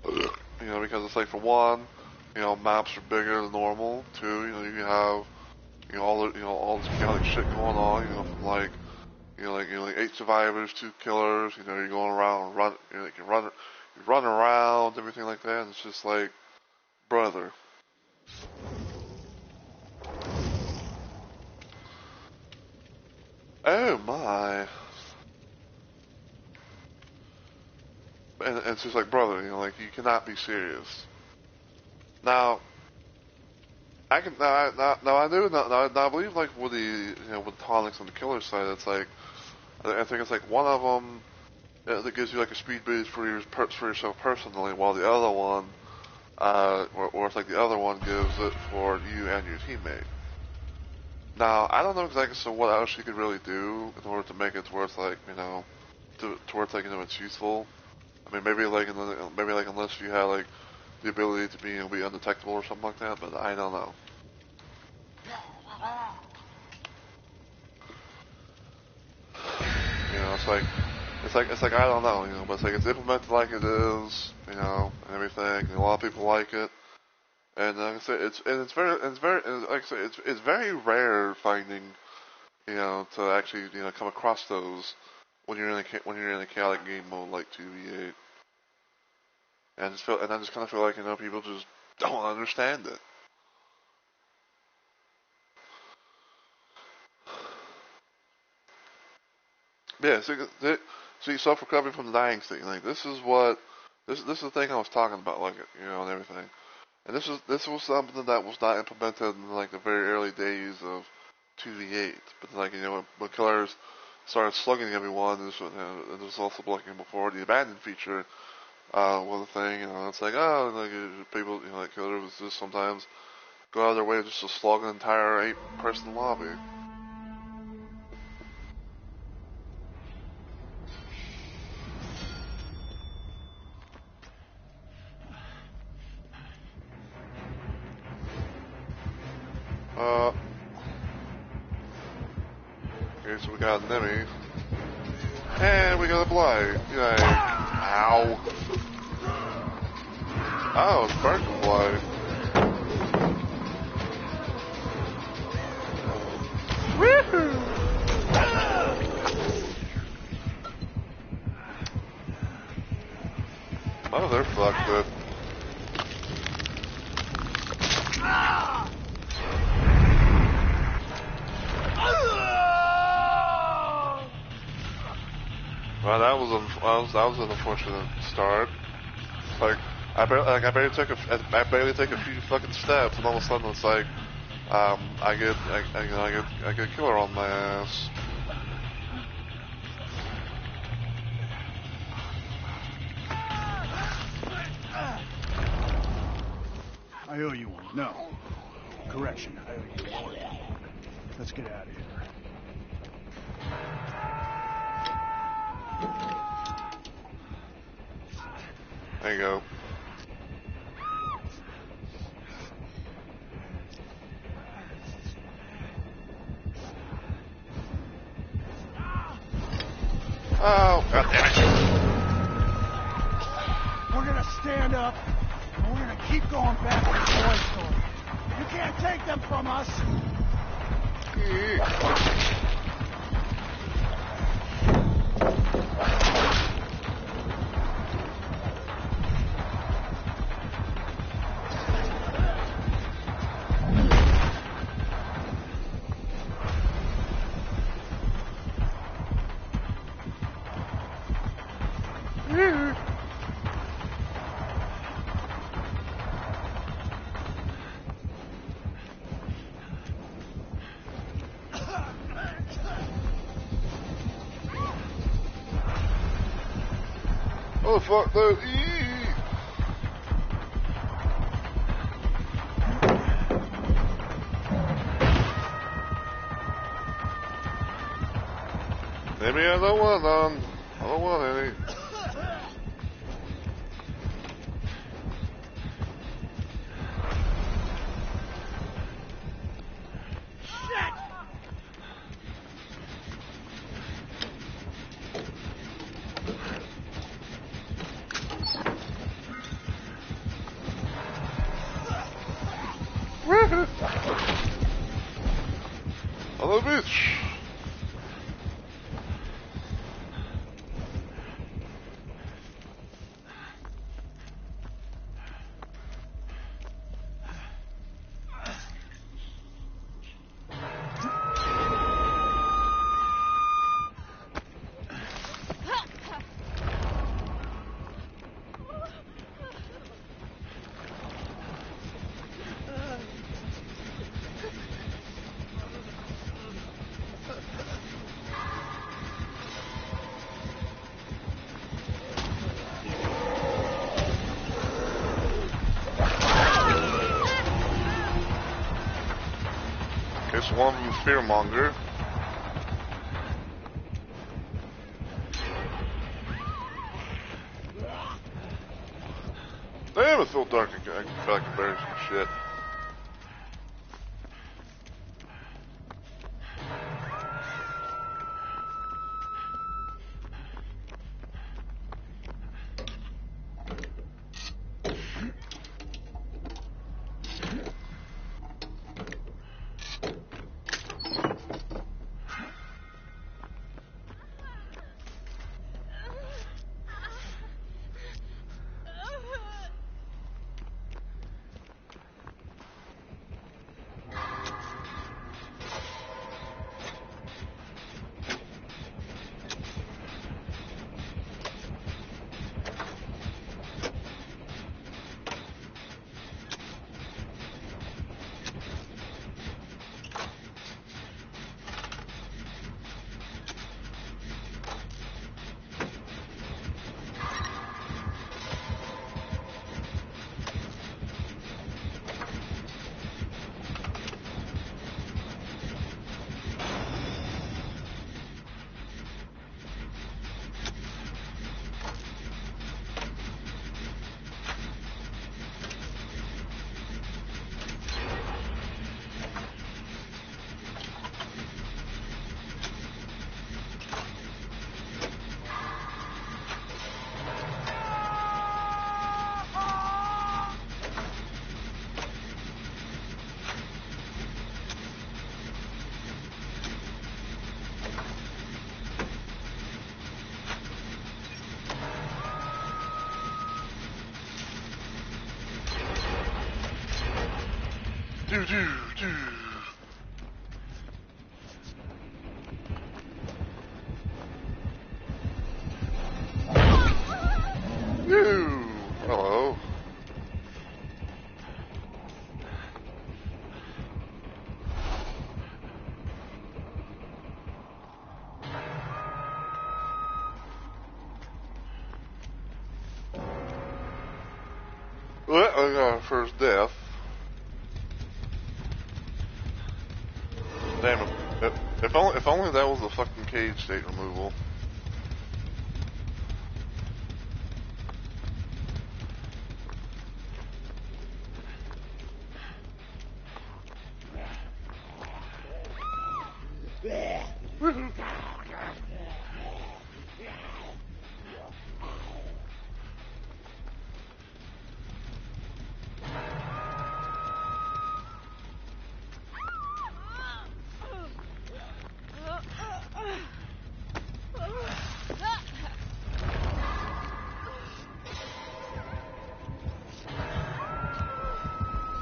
You know, because it's like, for one, you know, maps are bigger than normal. Two, you know, you have, all this chaotic shit going on, from like 8 survivors, 2 killers, you're going around, you run around, everything like that, and it's just like, brother. Oh my. And it's just like, brother, you cannot be serious. Now, I can, now I do, now I believe, like, with the, with tonics on the killer side, it's like, I think it's like one of them that gives you like a speed boost for yourself personally, while the other one, or it's like the other one gives it for you and your teammate. Now, I don't know exactly what else you could really do in order to make it towards like, towards like, it's useful. I mean, maybe like unless you had like the ability to be undetectable or something like that, but I don't know. It's like I don't know, but it's like it's implemented like it is, and everything. And a lot of people like it, and like I said, it's very rare finding, to actually come across those when you're in a chaotic game mode like 2v8. And I just kind of feel like people just don't understand it. Yeah, so you self-recovery from the dying state. Like this is the thing I was talking about, like and everything. And this was something that was not implemented in like the very early days of 2v8. But like when killers started slugging everyone, this was also looking before the abandoned feature was a thing. It's like people like killers just sometimes go out of their way just to slug an entire 8-person lobby. Okay, so we got an enemy. And we got a blight. Yay. Ow. Oh, it's Burton blight. Woohoo! Oh, they're fucked up. Well, that was an unfortunate start. Like I barely take a few fucking steps, and all of a sudden it's like, I get a killer on my ass. I owe you one. No. Correction, I owe you one. Let's get out of here. There you go. Oh, God damn it. We're gonna stand up, and we're gonna keep going back to the toy store. You can't take them from us. Oh, fuck, dude. Maybe I don't want none. I don't want any. beach. Okay, so one of them is Fearmonger. Damn, it's so dark. I feel like I'm burying some shit. Do do do. Ew. Hello. Well, I got our first death. Damn it. If only that was a fucking cage state removal.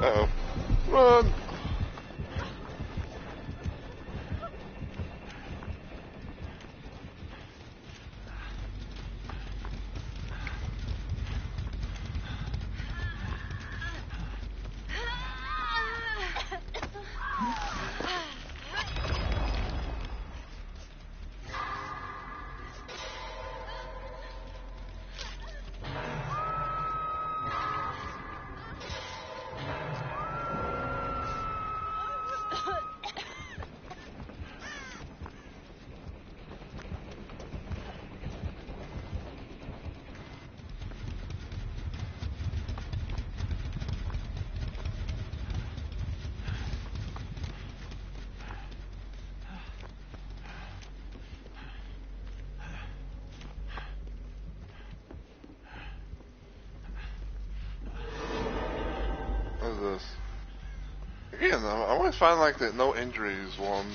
Uh-oh. Run! What is this? Again, I always find like that no injuries one.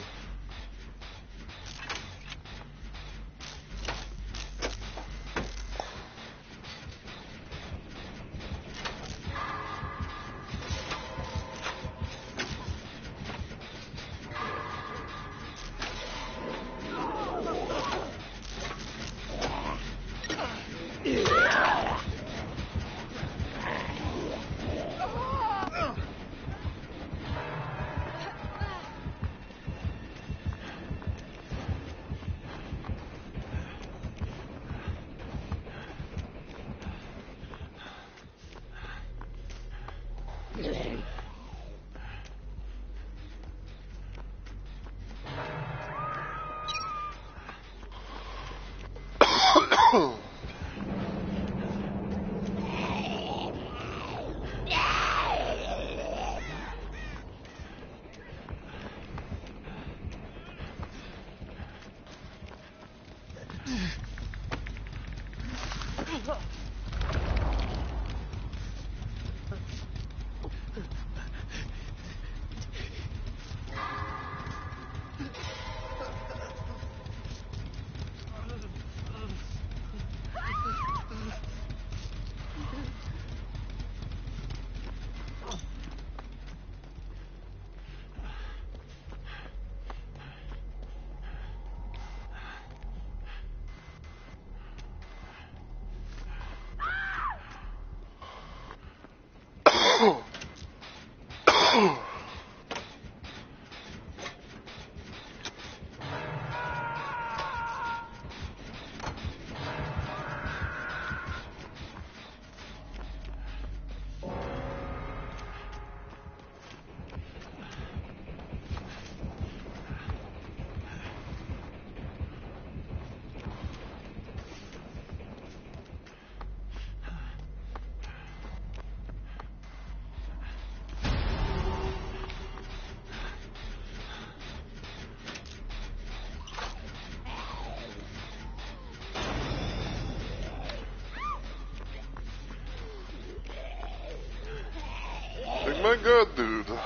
Big man good, dude. Dude.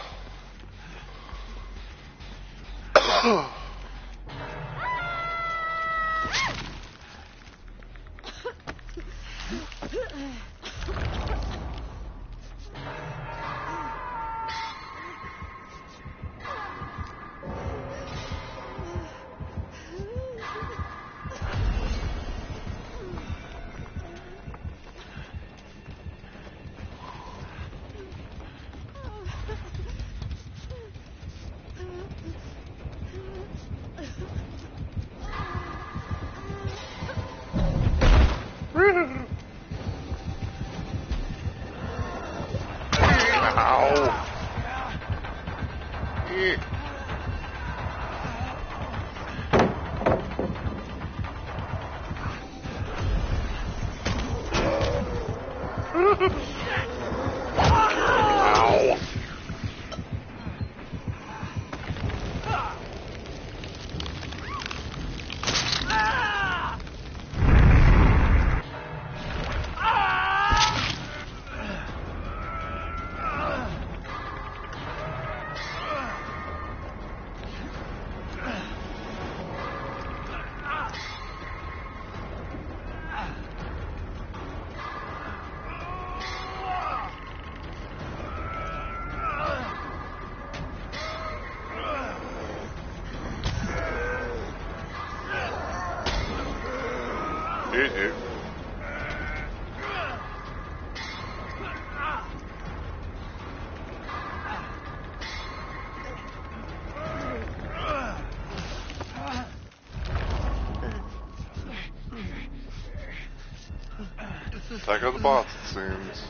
Attack of the bots, it seems.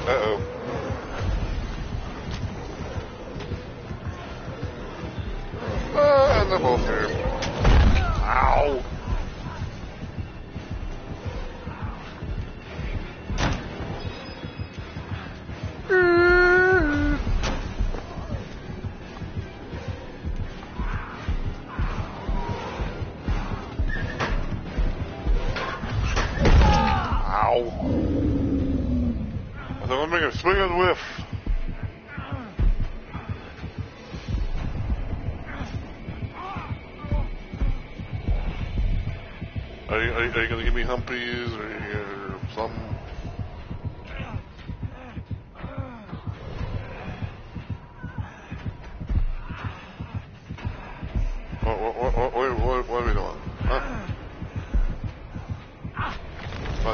Uh-oh. And they're both here. Ow! Let me make a swing and whiff. Are you gonna give me humpies or something? What are we doing? Huh?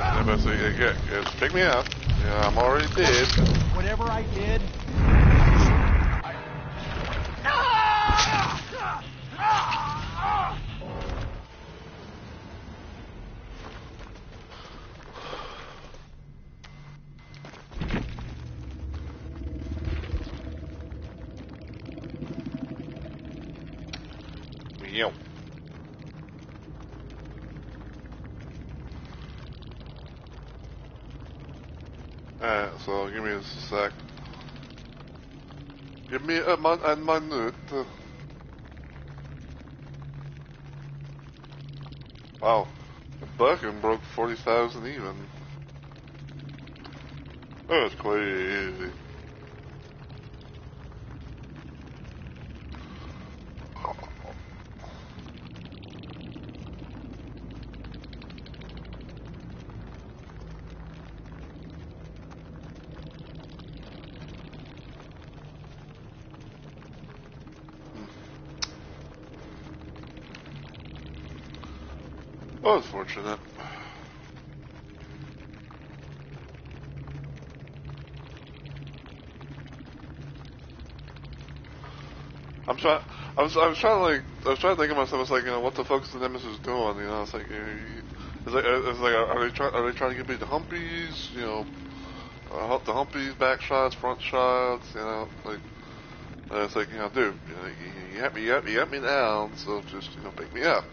everybody say, yeah, pick me up. Yeah, I'm already dead. Whatever I did. Meow. Alright, so give me a sec. Give me a minute. Wow, the bucking broke 40,000 even. That's crazy. Unfortunate. I'm trying. I was trying to like. I was trying to think of myself. It's like, you know, what the fuck is the Nemesis doing? You know, it's like, it's like, are they trying to give me the humpies? You know, the humpies, back shots, front shots. You know, like, it's like, you know, dude, you know, you got me down, so just, you know, pick me up.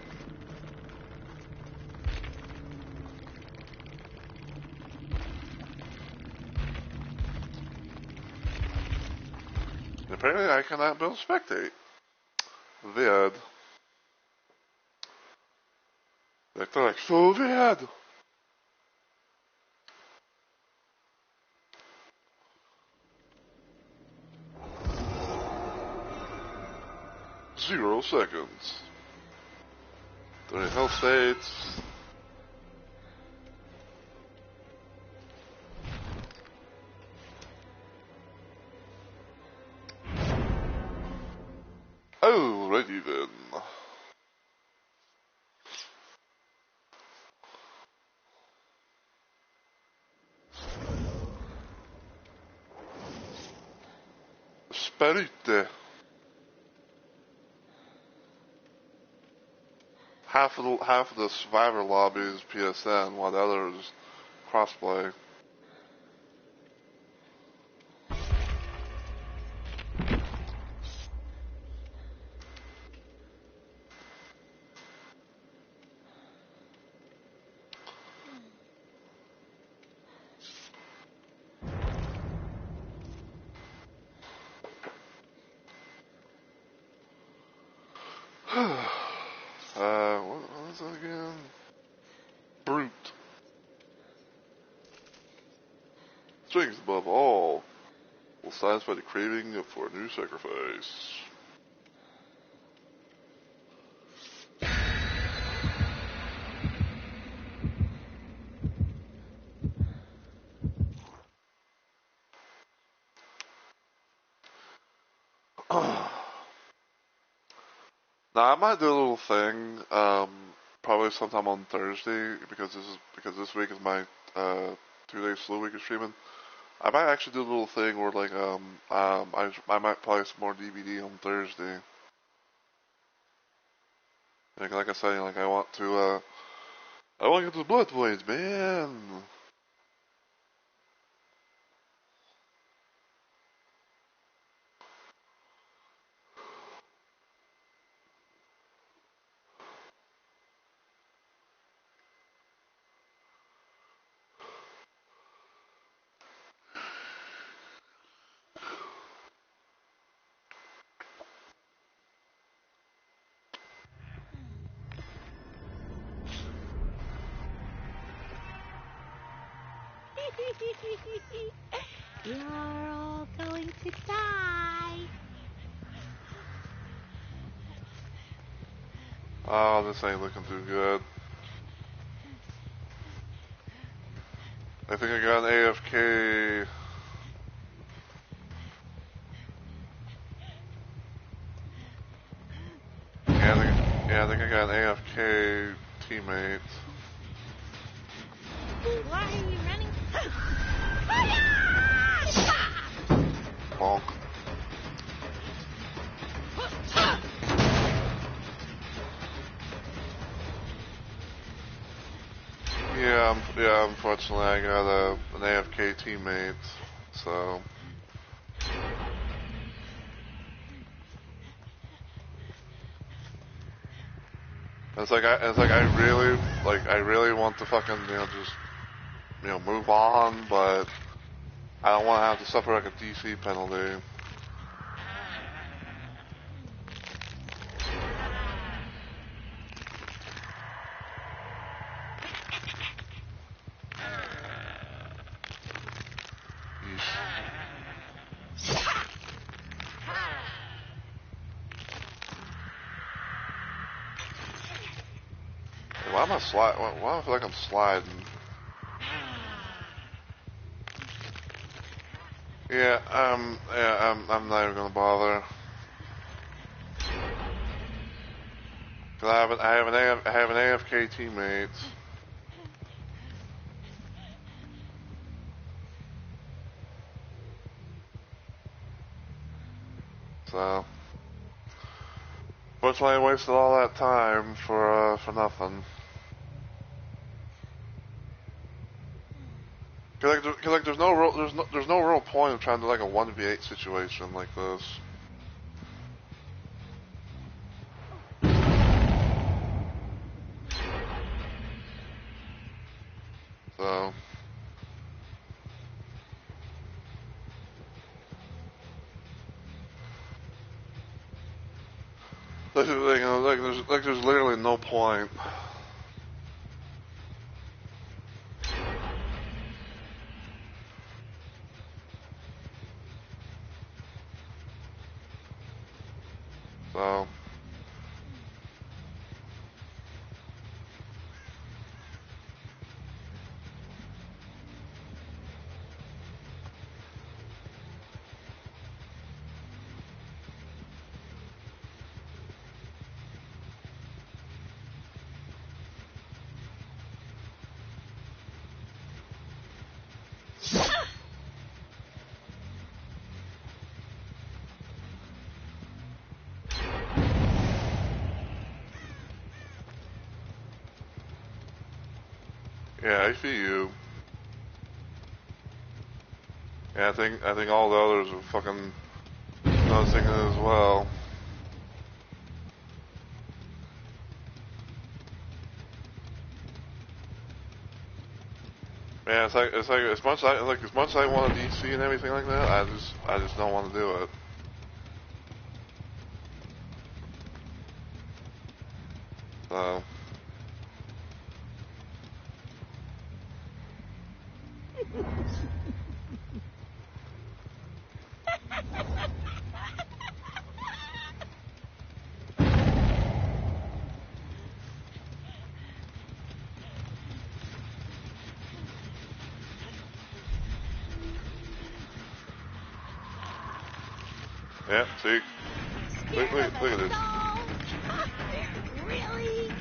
And apparently, I cannot build spectate. Vid. They're like, so vid. Zero seconds. 30 health states. Alrighty then. Sparite. Half of the survivor lobby is PSN, while the other is crossplay. What is that again? Brute. Strength above all will satisfy the craving for a new sacrifice. Now I might do a little thing, probably sometime on Thursday, because this week is my 2 day slow week of streaming. I might actually do a little thing where like I might play some more DBD on Thursday. Like I said, like I want to get the blood points, man. You're all going to die. Oh, this ain't looking too good. I think I got an AFK. Yeah, I think I got an AFK teammate. Why are you running? Bonk. Yeah, unfortunately I got an AFK teammate, so... It's like I really want to fucking, just, move on, but I don't want to have to suffer like a DC penalty. Why am I why do I feel like I'm sliding? I'm not even gonna bother. Cause I have an AFK teammate. So, fortunately, I wasted all that time for nothing. Cause there's no real point of trying to do like a 1v8 situation like this. So. There's literally no point. So. Yeah, I see you. Yeah, I think all the others are fucking noticing it as well. Yeah, it's like as much as I want a DC and everything like that, I just don't want to do it. So. Yeah, see? Look at this. Really?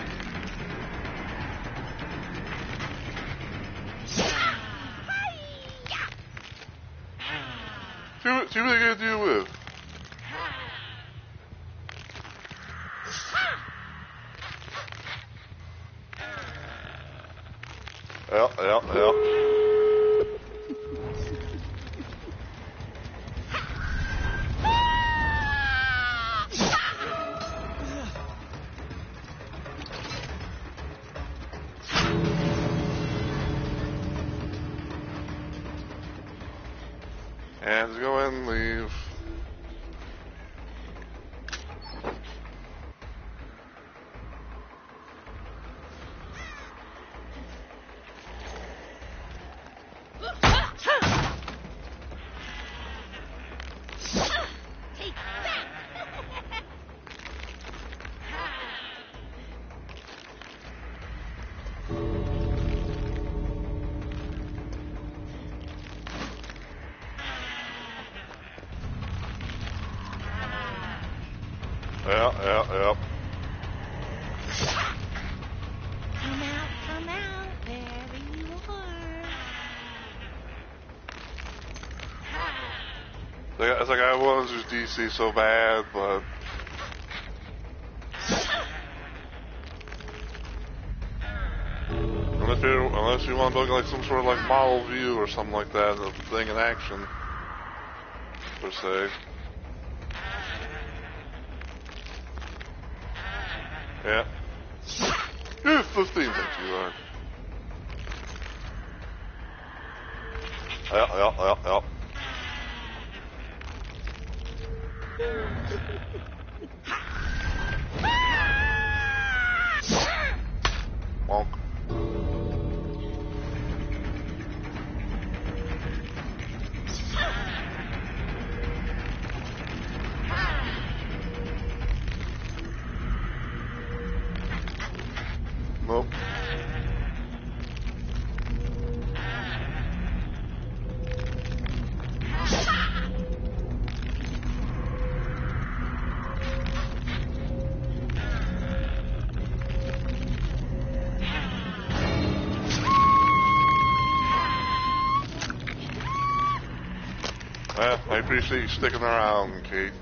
See what they gotta deal with. Yeah. And go and leave. Yeah. Come out, wherever you are. It's like I want to use DC so bad, but unless you want to look like some sort of like model view or something like that, the thing in action per se. Yeah. Here's 15, thank you, Lord. Yep. Wonk. Nope. Well, I appreciate you sticking around, Kate.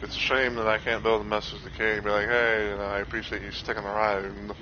It's a shame that I can't build a message to Kate and be like, hey, you know, I appreciate you sticking around.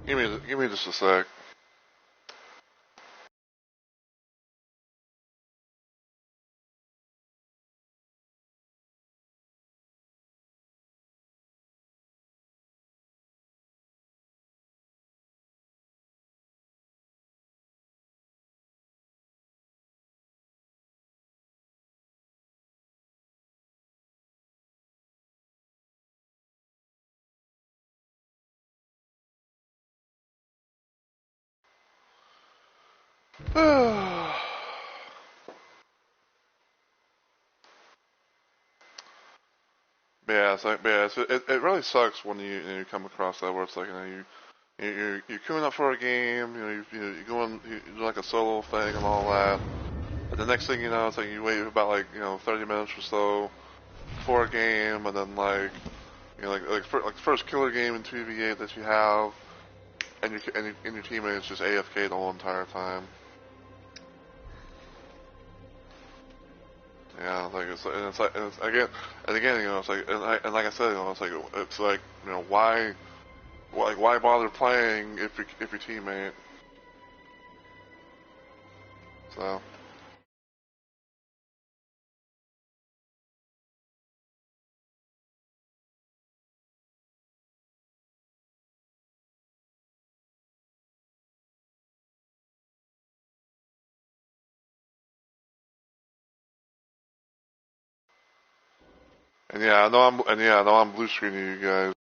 Give me just a sec. Yeah, it's like, yeah, it really sucks when you come across that where it's like, you know, you're queuing up for a game, you go in, you do like a solo thing and all that, and the next thing you know, it's like you wait about like, 30 minutes or so for a game, and then like, like the first killer game in 2v8 that you have, and your teammate is just AFK the whole entire time. Yeah, like and again, you know, it's like, and like I said, you know, it's like, you know, why bother playing if your teammate? So. And yeah, I know I'm blue screening you guys.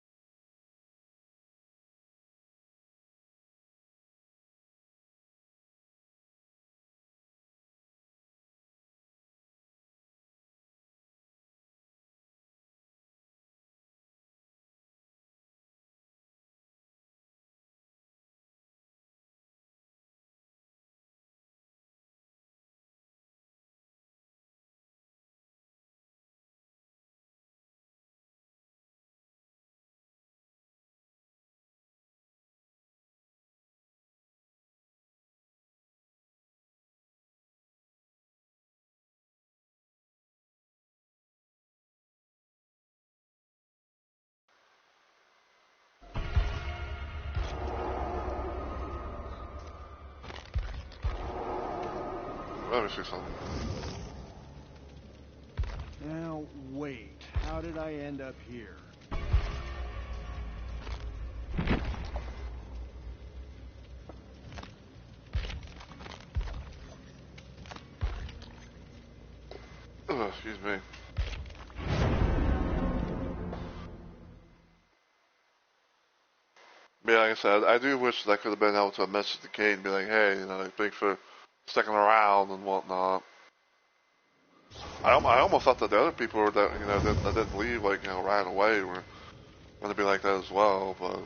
Let me see something. Now, wait. How did I end up here? Excuse me. But yeah, like I said, I do wish that I could have been able to message the Kate and be like, hey, you know, thanks for sticking around and whatnot. I almost thought that the other people that, you know, that didn't leave, like, you know, right away were going to be like that as well, but.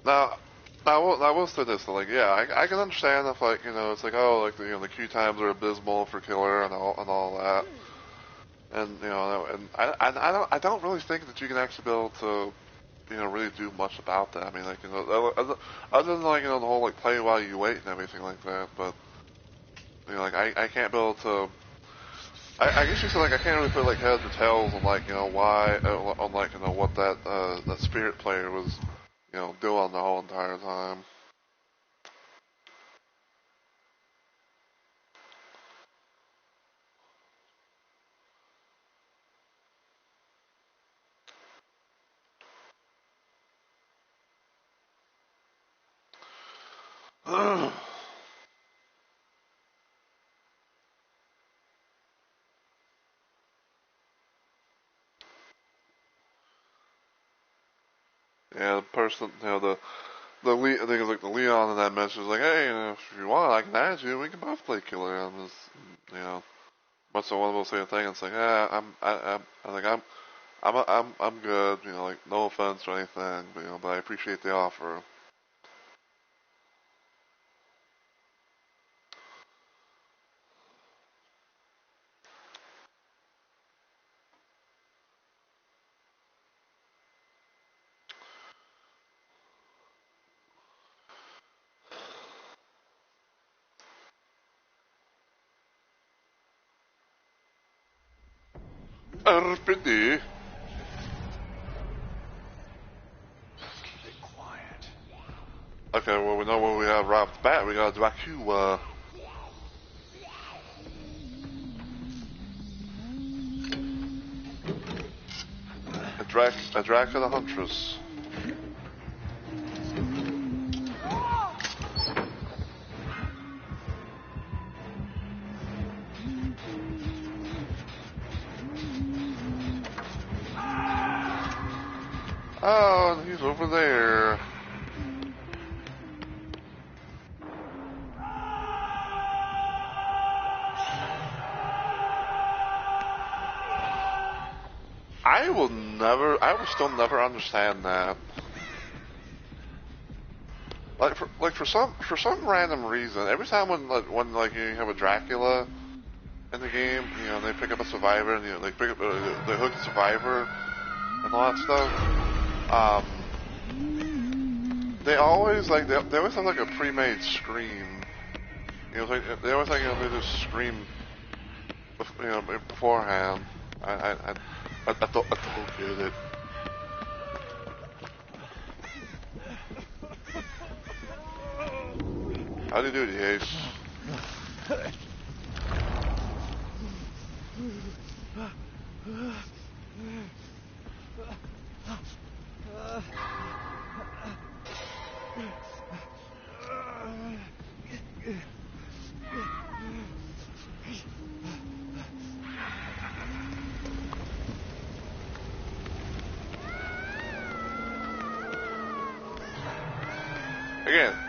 Now, I will say this, like, yeah, I can understand if, like, you know, it's like, oh, like, you know, the queue times are abysmal for killer and all that, and you know, and I don't really think that you can actually be able to, you know, really do much about that. I mean, like, you know, other than, like, you know, the whole, like, play while you wait and everything like that, but, you know, like, I can't be able to. I guess you said, like, I can't really put, like, heads or tails on, like, you know, why, on, like, you know, what that spirit player was, you know, doing the whole entire time. Yeah, the person, you know, I think it's like the Leon in that message was like, hey, you know, if you want, I can add you, we can both play killer. I'm just, you know, but so one will say a thing, and it's like, yeah, I'm like, I'm good, you know, like, no offense or anything, but, you know, but I appreciate the offer. RPD. Keep it quiet. Okay, well, we know what we have right off the bat. We got Dracula. A Dracula Huntress. Oh, and he's over there. I will still never understand that. For some random reason, every time when you have a Dracula in the game, you know, they pick up a survivor and they pick up they hook a survivor and all that stuff. They always they always have like a pre-made scream. You know, they always they just scream, you know, beforehand. I don't get it. How do you do it, Ace?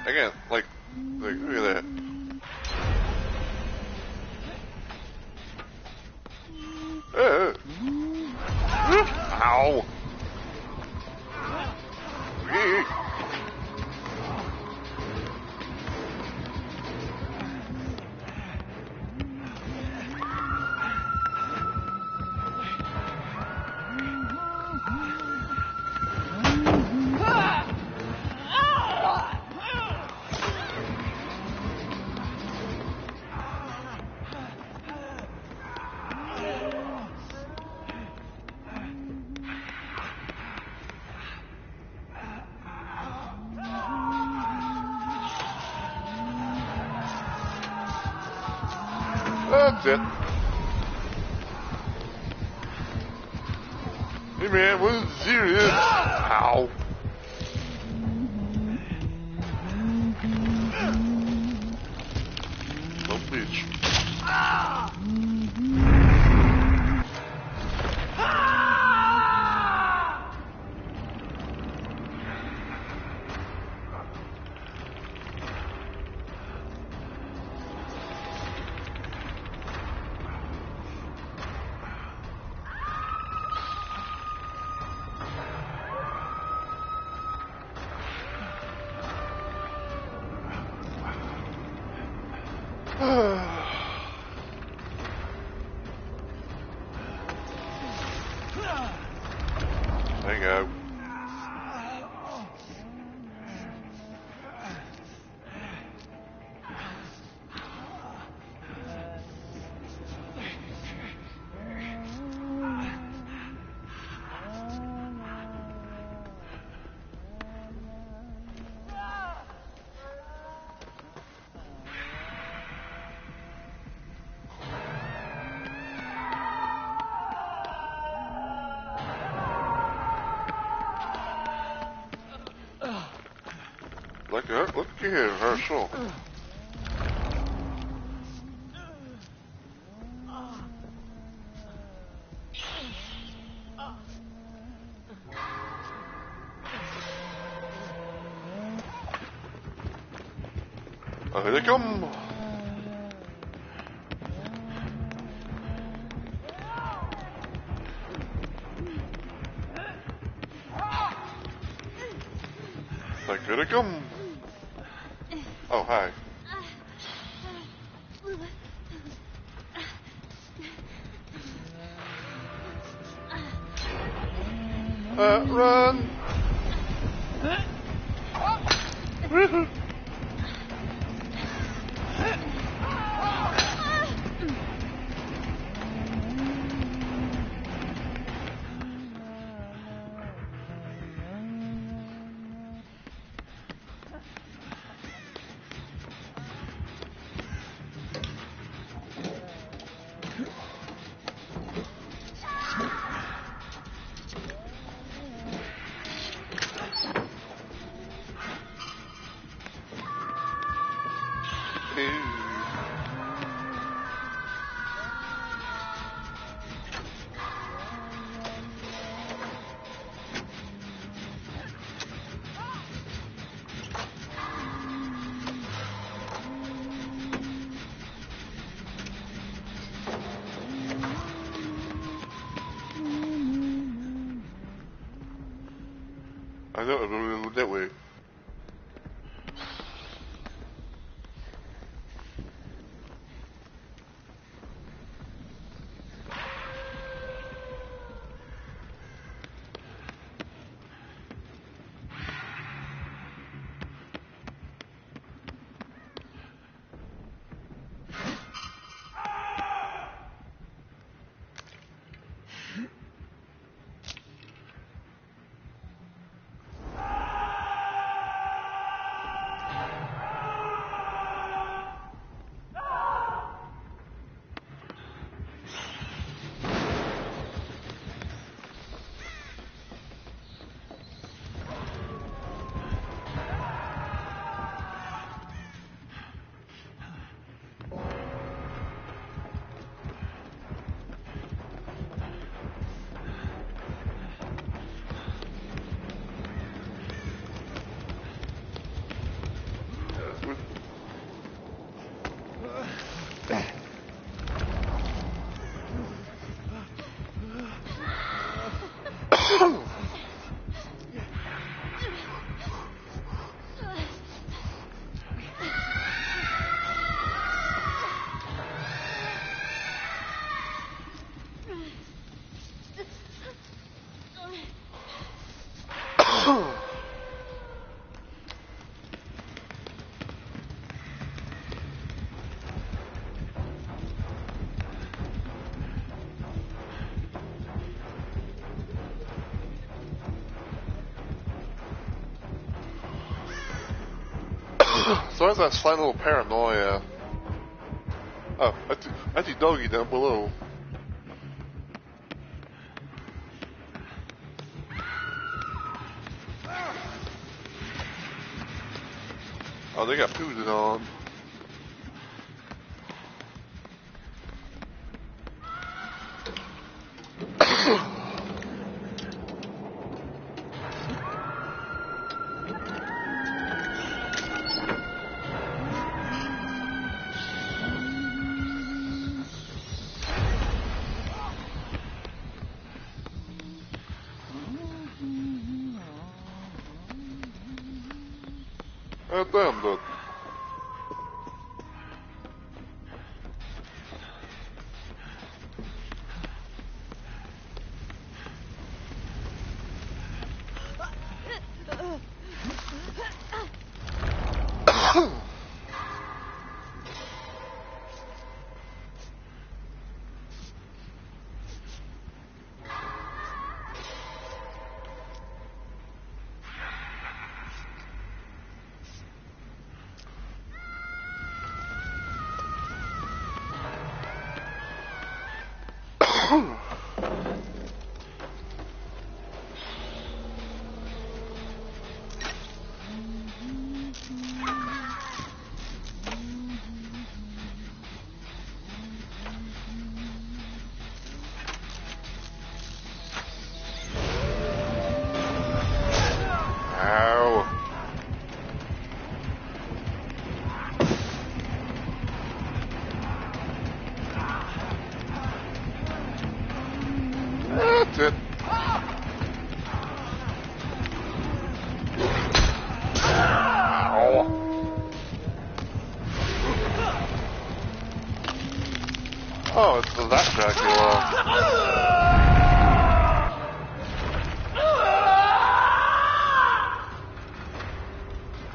Again, like look at that. Ow! That's it. Hey man, what is serious? Ow. No bitch. There you go. Look here, Herschel. Here they come. Here they come. Oh, hi. Run! I know it that way. So there's that slight little paranoia. Oh, I see doggy down below. Oh, they got pooted on. Damn, dude. That's it. Ow. Oh, it's that Dracula.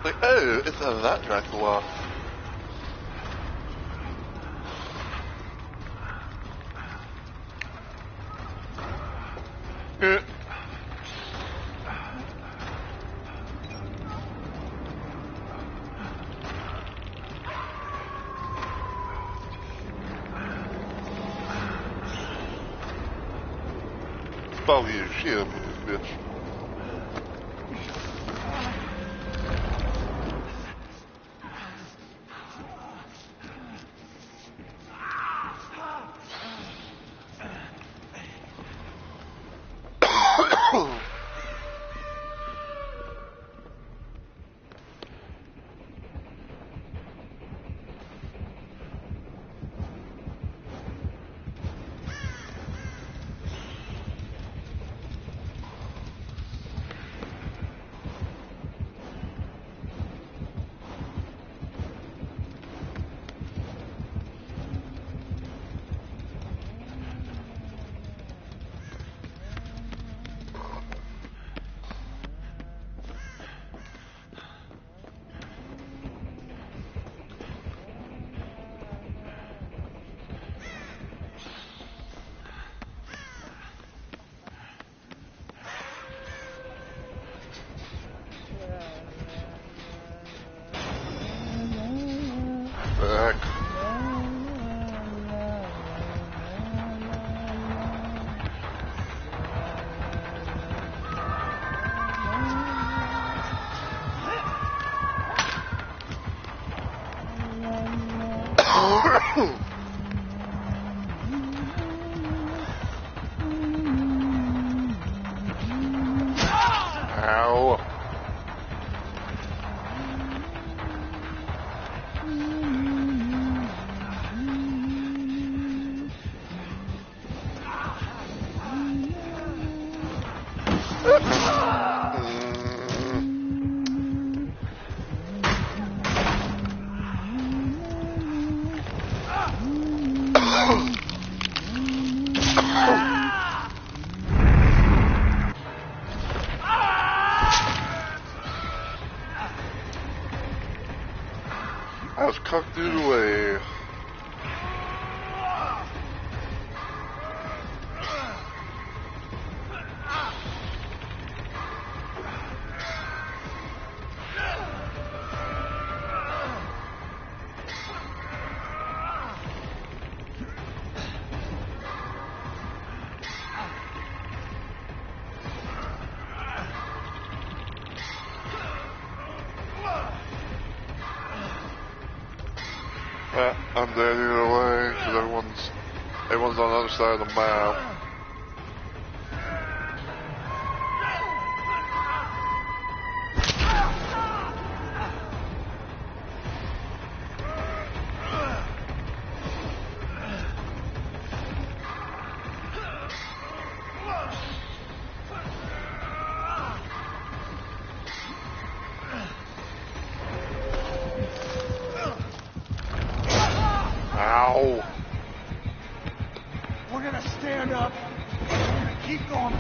Like, oh, it's that Dracula. Oh, you shit, bitch. Back. Ow. I was cocked away. I'm dead either way, because everyone's on the other side of the map. Ow! We're gonna stand up. We're gonna keep going.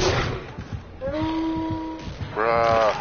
Bruh.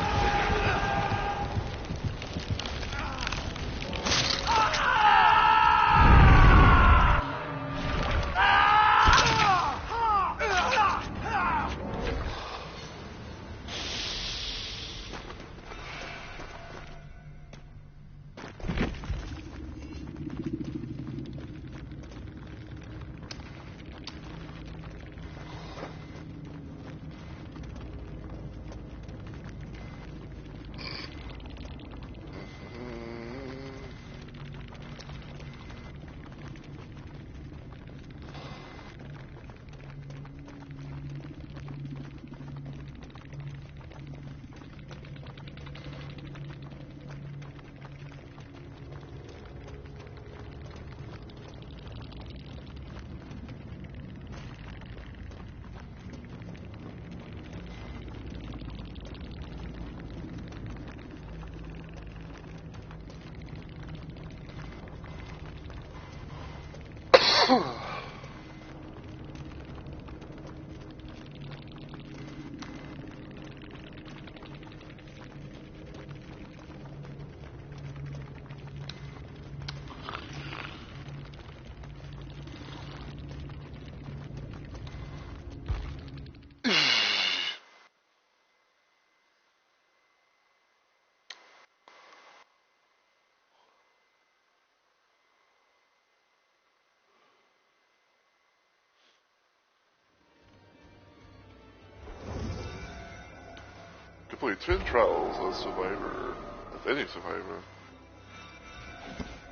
Complete 10 trials as survivor, if any survivor.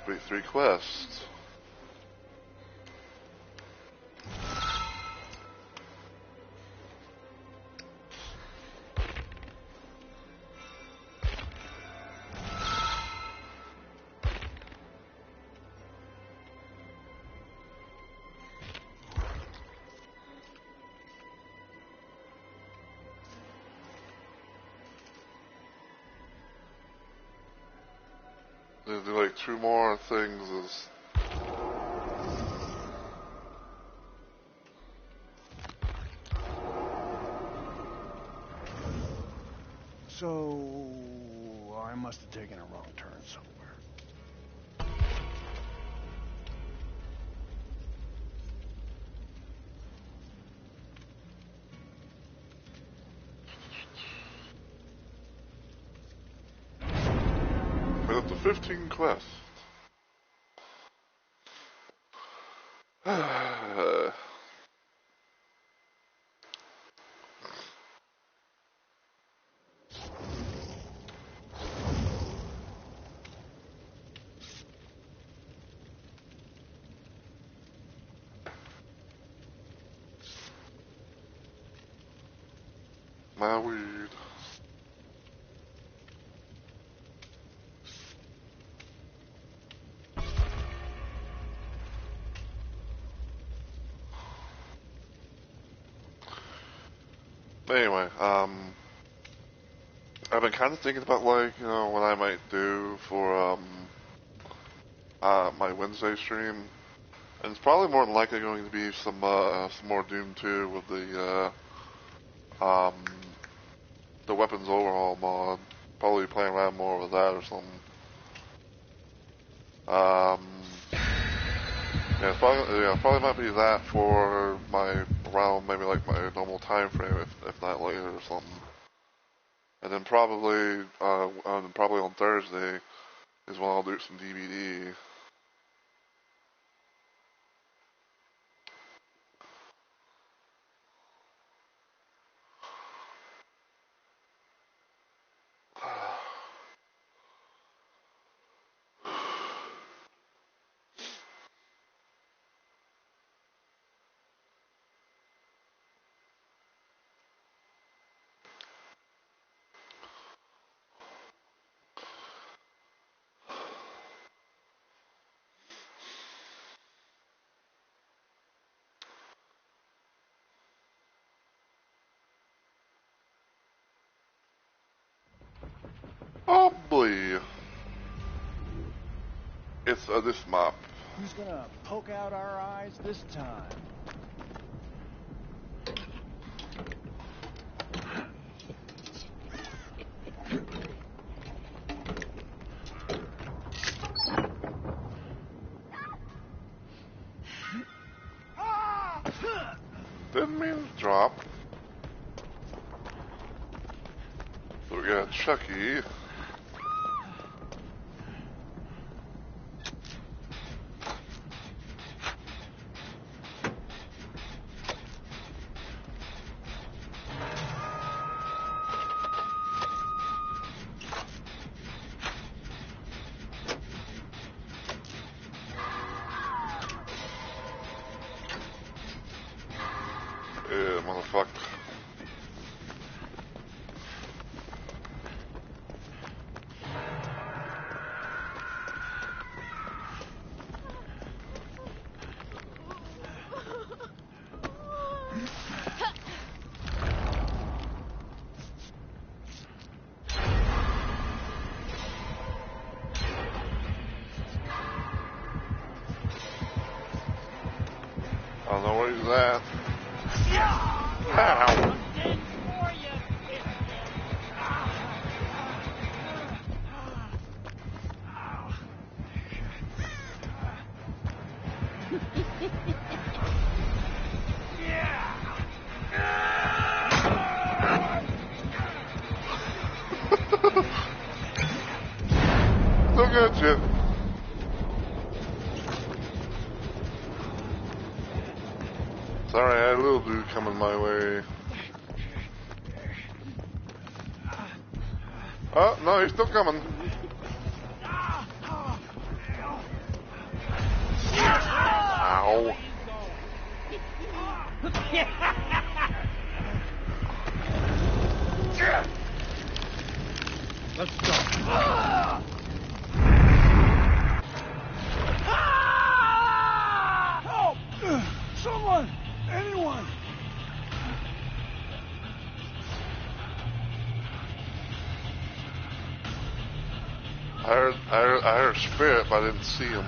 Complete 3 quests. They do like 2 more things as So, I must have taken a wrong turn somewhere. made up to 15 quests. My weed. Anyway, I've been kind of thinking about like, what I might do for, my Wednesday stream. And it's probably more than likely going to be some more Doom 2 with the weapons overhaul mod. Probably playing around more with that or something. Yeah, probably might be that for my around maybe like my normal time frame, if not later or something. And then probably on Thursday is when I'll do some DBD. this map. Who's gonna poke out our eyes this time? Didn't mean to drop. So we got Chucky. Yeah, motherfucker. I don't know where he's at. Ow! Look at you. Sorry, I had a little dude coming my way. Oh, no, he's still coming. Ow. Let's go. Help! Someone! Anyone! I heard a spirit, but I didn't see him.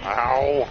Ow!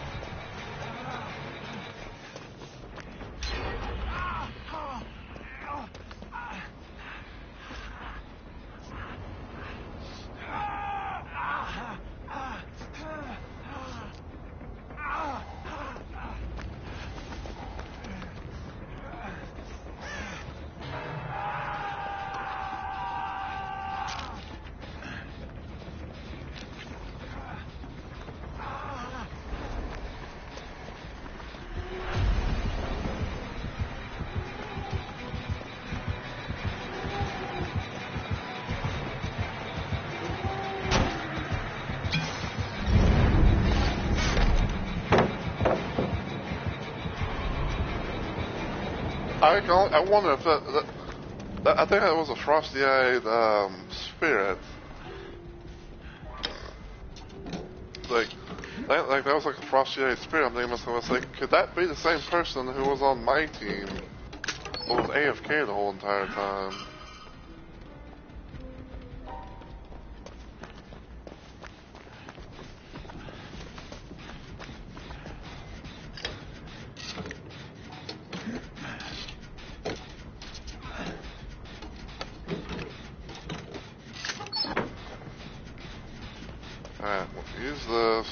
I wonder if that I think that was a frosty-eyed spirit. Like that was like a frosty-eyed spirit. I'm thinking to myself, like, could that be the same person who was on my team, who was AFK the whole entire time? Alright, we'll use this.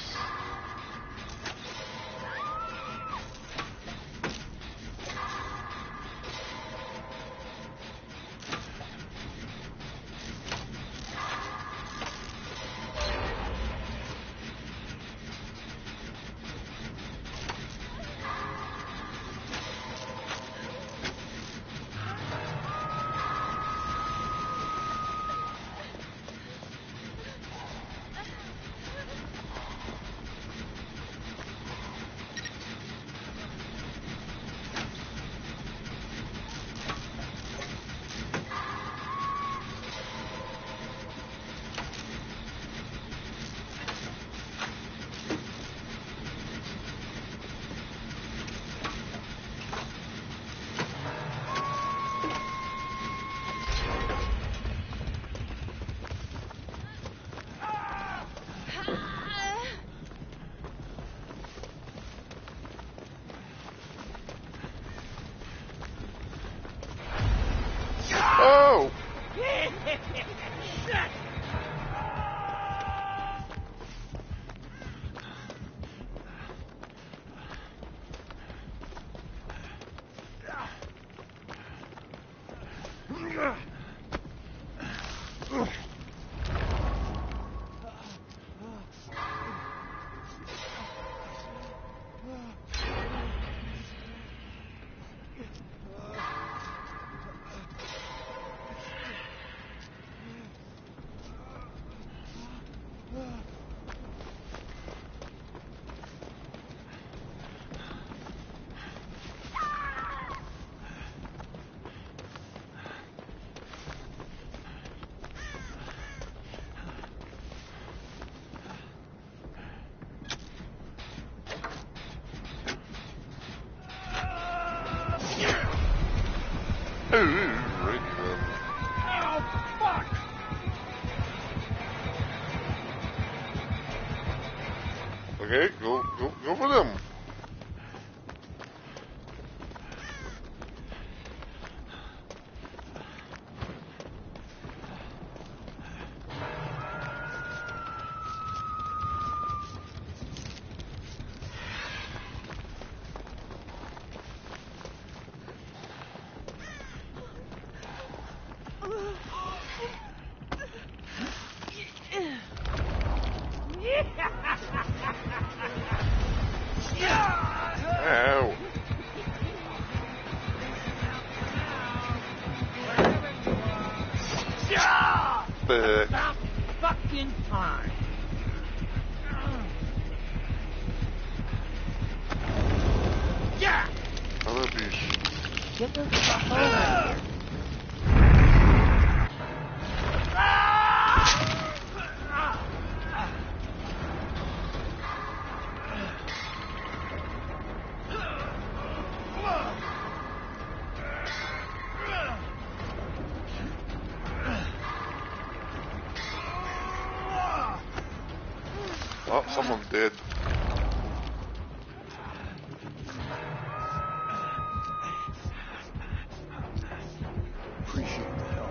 Oh, fuck! Okay, go for them. Ow. Fuck. About fucking time. Yeah! Other piece. Get the fuck over here. Oh, someone's dead. Appreciate the help.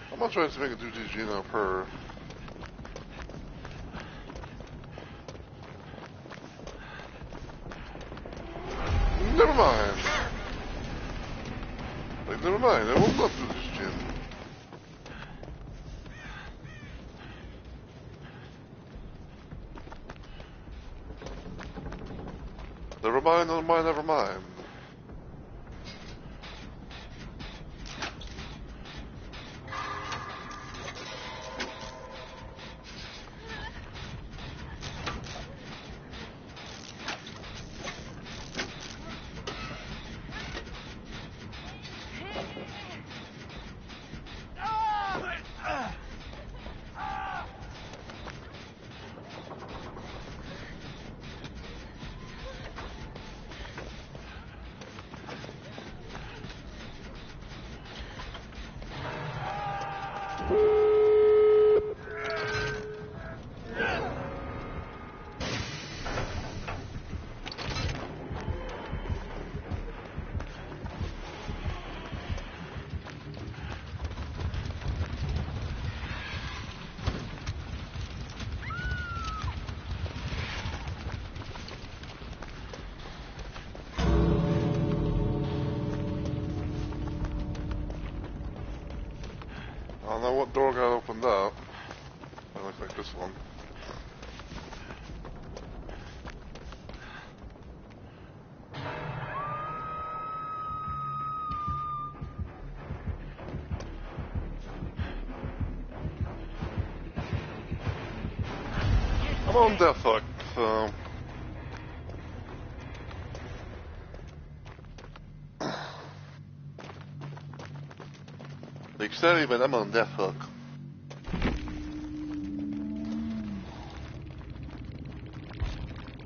I'm not trying to make a DBD on her. Never mind. Like, never mind. I will not do this, Jim. Never mind, never mind, never mind. I don't know what door got opened up. It looks like this one. I'm on death hook, so... Like sorry, but I'm on death hook.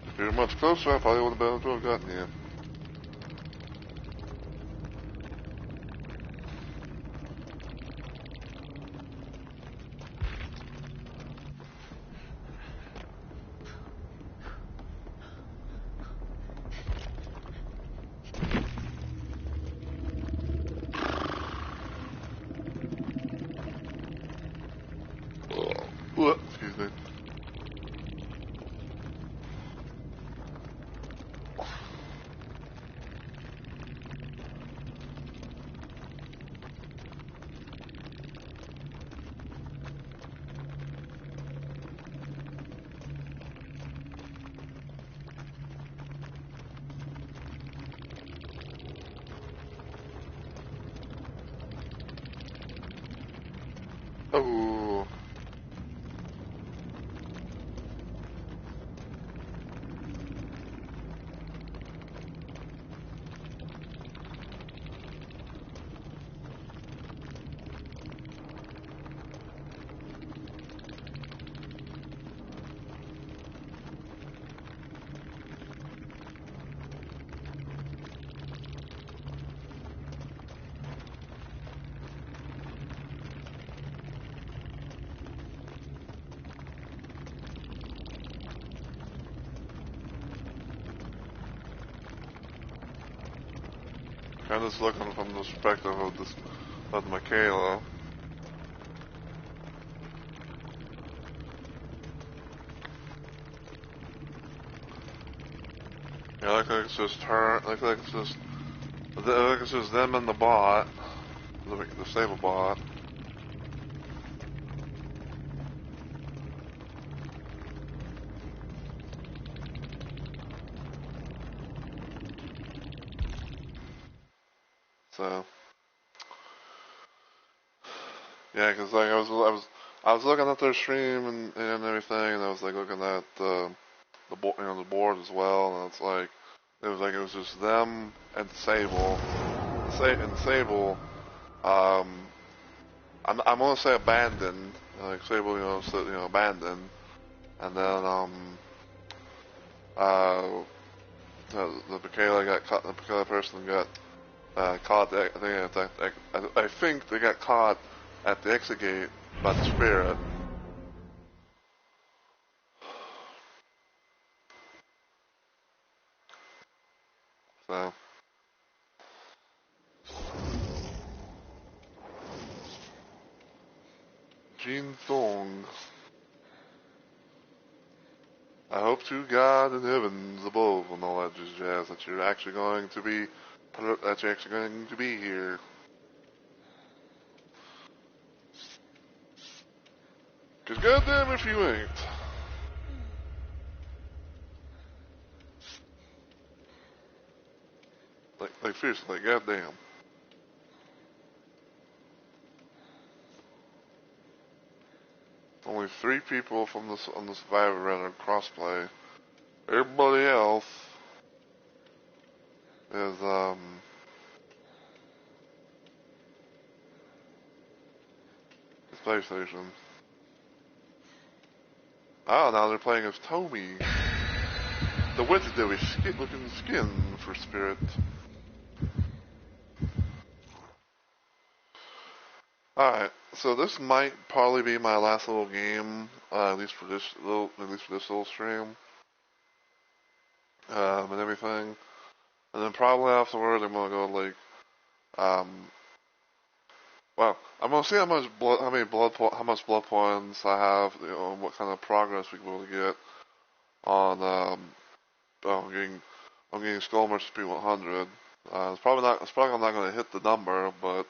If you were much closer, I probably would have been able to have gotten you. Excuse me. Oh. I'm just looking from the perspective of Michaela. Yeah, like it's just her. Like it's just them and the bot, the stable bot. So. Yeah, cause like I was looking at their stream and everything, and I was like looking at the board, the board as well, and it's like it was just them and Sable, and Sable. I'm gonna say abandoned, like Sable, abandoned, and then the Michaela got caught. The Michaela person got caught. I think they got caught at the exit gate by the spirit. So. Gene Thong. I hope to God in heavens above and all that jazz that you're actually going to be here. Cause goddamn if you ain't. Like seriously, like goddamn. Only 3 people from on the Survivor rendered crossplay. Everybody else is PlayStation. Oh, now they're playing as Toby, the legendary looking skin for Spirit. Alright, so this might probably be my last little game, at least for this little stream, and everything. And then probably afterward, I'm gonna go like, well, I'm gonna see how much blood points I have, and what kind of progress we can be able to get on, getting Skull Merchant P100. It's probably not gonna hit the number, but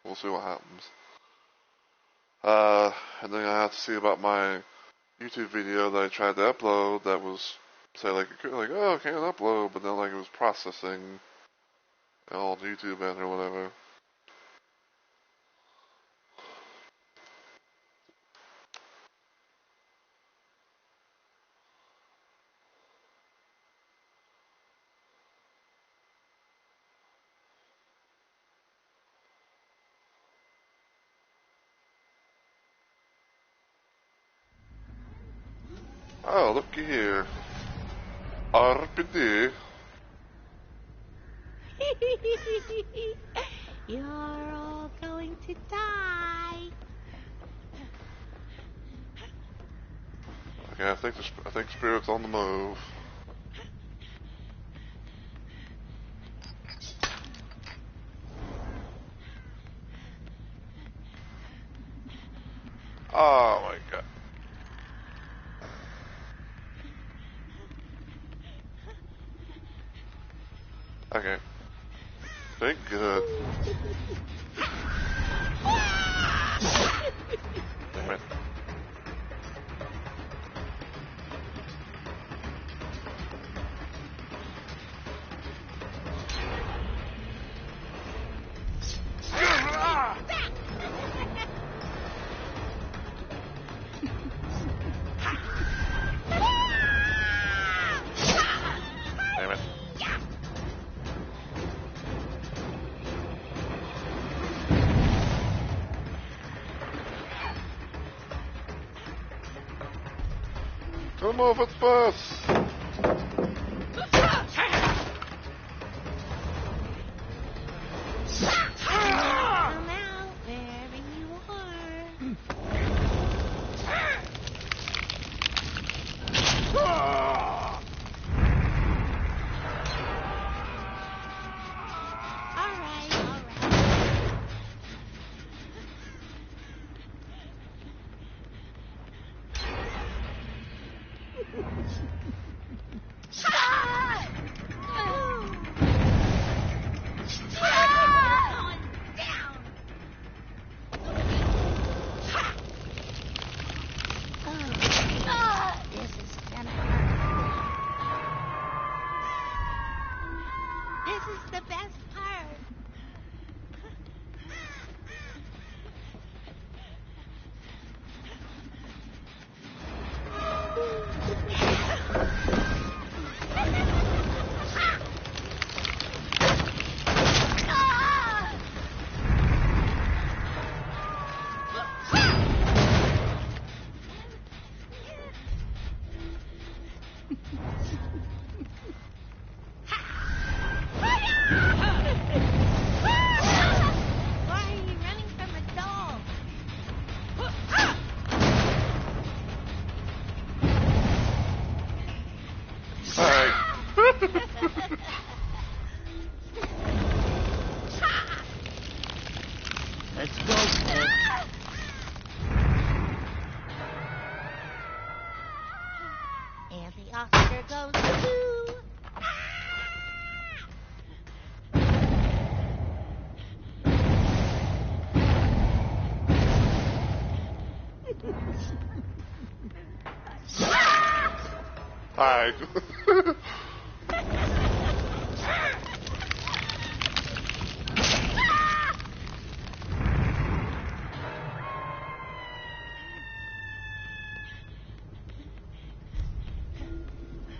we'll see what happens. And then I have to see about my YouTube video that I tried to upload that was, say, oh, I can't upload, but then, it was processing on YouTube end or whatever. Oh, looky here. RPD. You're all going to die. Okay, I think Spirit's on the move. Oh my god. Okay. Thank good. Damn it. move it fast! Come out wherever you are. All right, all right. This is gonna hurt. This is the best part. Why are you running from a dog? Alright. Let's go, kid. And the Oscar goes to... Alright.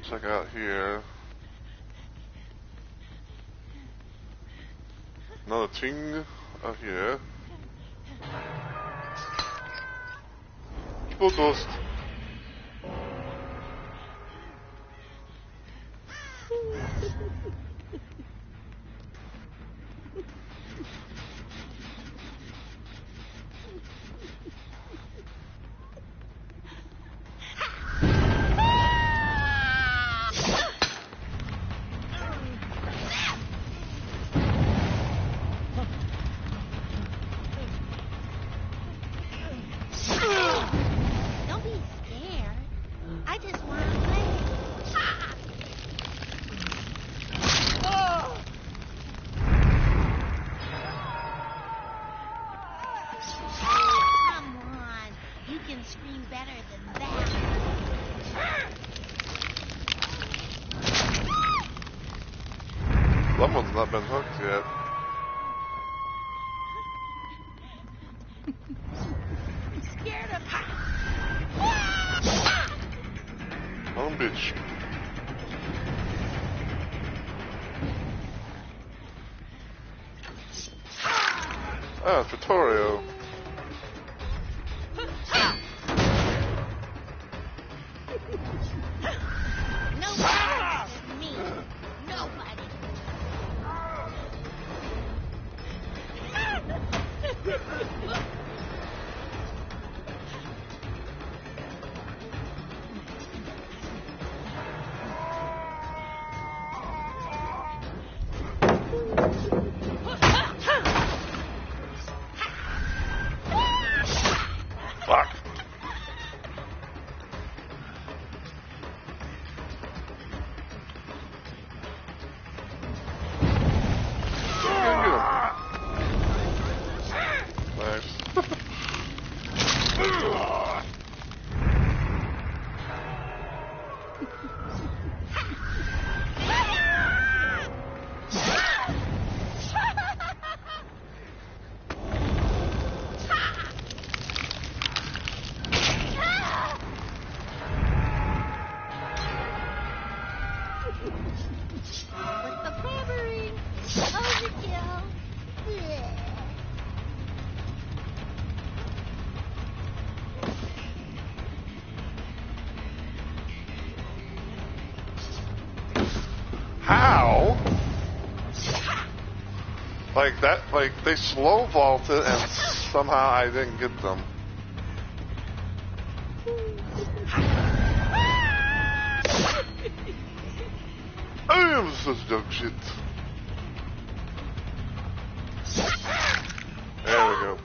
Check out here. Another thing out here. Stardust. Don't be scared. I just want to play. Come on. You can scream better than that. Someone's not been hooked yet. Scared of... Oh, bitch. Ah, tutorial. Nobody is me. Nobody. Fuck. Nice. With the covering. Overkill. Yeah. Like that, like they slow vaulted and somehow I didn't get them. I am such dog shit. There we go.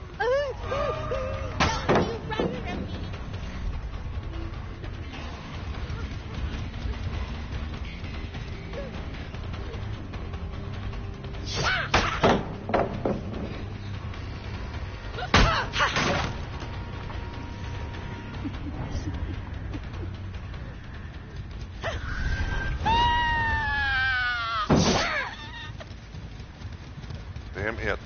Damn it.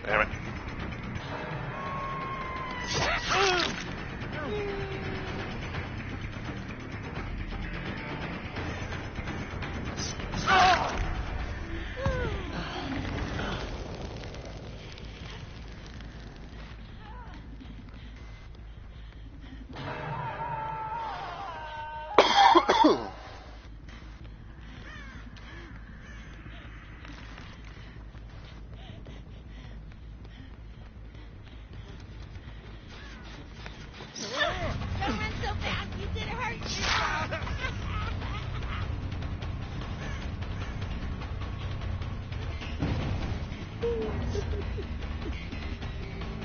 Damn it. Don't run so fast, you did hurt yourself.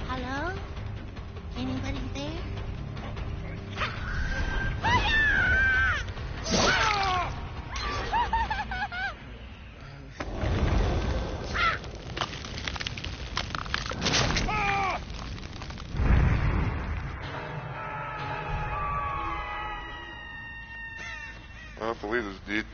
Hello? Anybody there? I believe this did.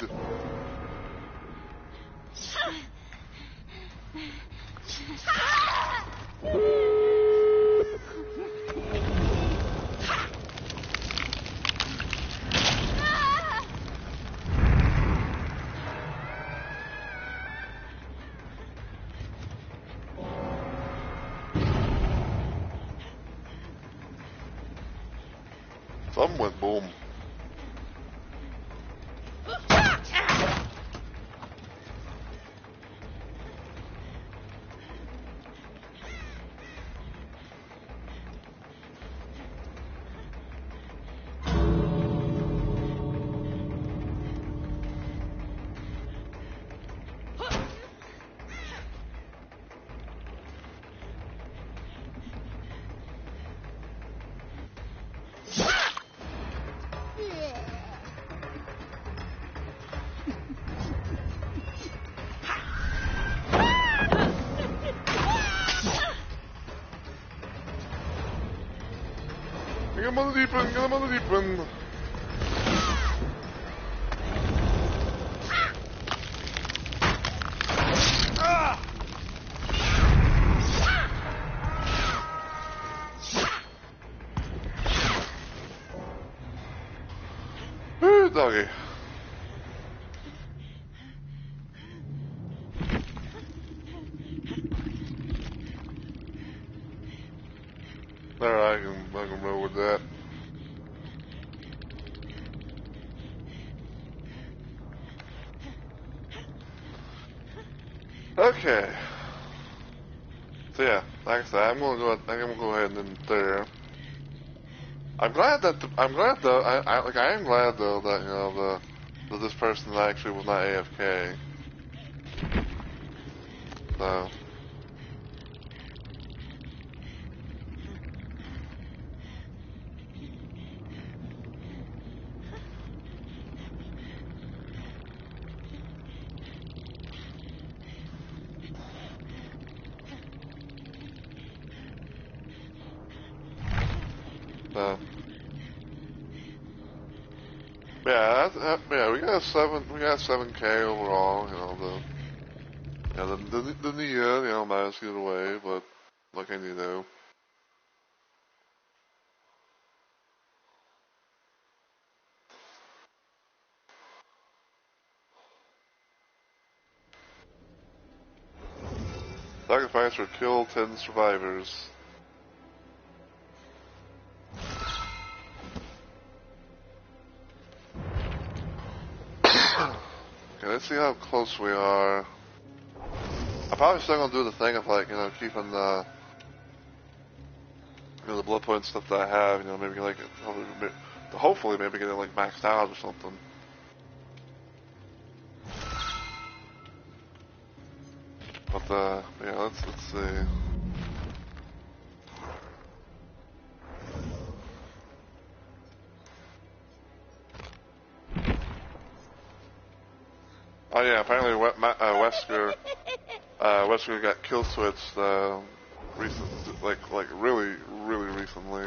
Something went boom. Get him on the deep end, get him on the deep end. Ooh, doggy. There, I can roll with that. Okay. So yeah, like I said, I'm gonna go ahead and end there. I'm glad that I am glad though that that this person actually was not AFK. So. Yeah, yeah, we got 7K overall, you know, Yeah, the Nia, you know, managed to get away, but what can you do? Sacrifice or kill 10 survivors. Okay, let's see how close we are. I'm probably still gonna do the thing of like, you know, keeping the, you know, the blood point stuff that I have, you know, maybe like, hopefully maybe get it like maxed out or something. But yeah, let's see. Oh yeah, apparently Wesker got kill switched recent, like really recently.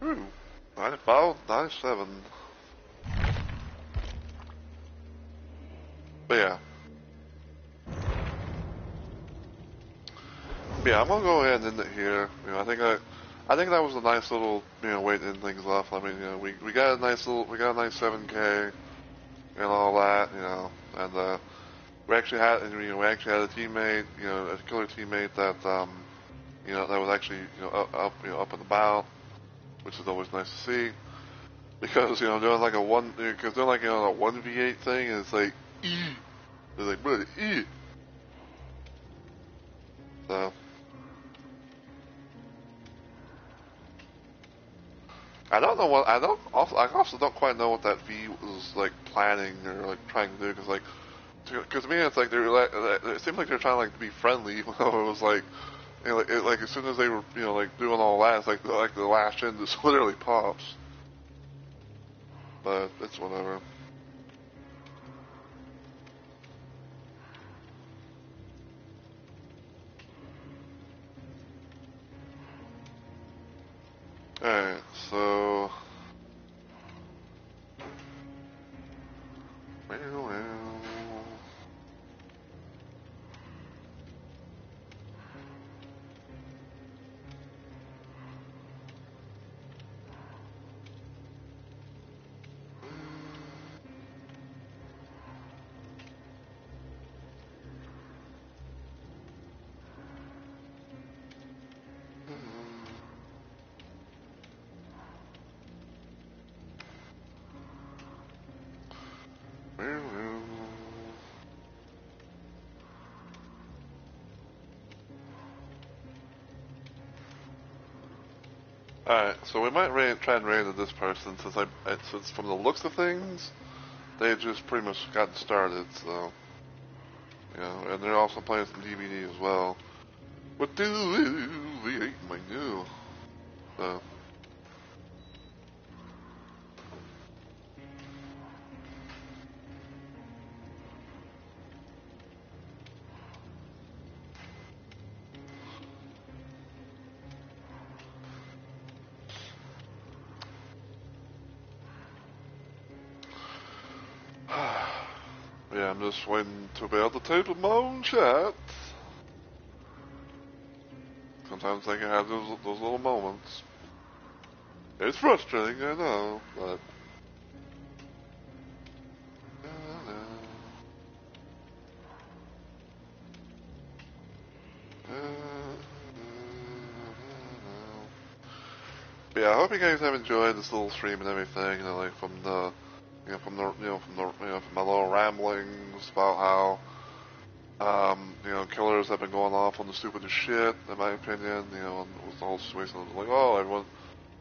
Ooh, 95, 97. But yeah. Yeah, I'm gonna go ahead and end it here. You know, I think that was a nice little, you know, way to end things off. I mean, you know, we got a nice 7K and all that, you know, and we actually had a teammate, you know, a killer teammate that you know, that was actually, you know, up and about, which is always nice to see. Because, you know, doing like because doing like, you know, a 1v8 thing, and it's like, it's like, brother, So, I also don't quite know what that V was like planning or like trying to do, because to me it's like it seemed like they're trying like to be friendly, even though it was like, you know, like as soon as they were, you know, like doing all that, it's like the last gen just literally pops. But it's whatever. Alright, so well. Alright, so we might try and raid this person, since from the looks of things, they just pretty much gotten started, so, you know, and they're also playing some DBD as well. What do we hate my new? So, yeah, I'm just waiting to be able to tape my own chat. Sometimes I can have those little moments. It's frustrating, I know, but... But yeah, I hope you guys have enjoyed this little stream and everything, you know, like from the, you know, from my little ramblings about how, you know, killers have been going off on the stupidest shit, in my opinion, you know, and with the whole situation of like, oh, everyone,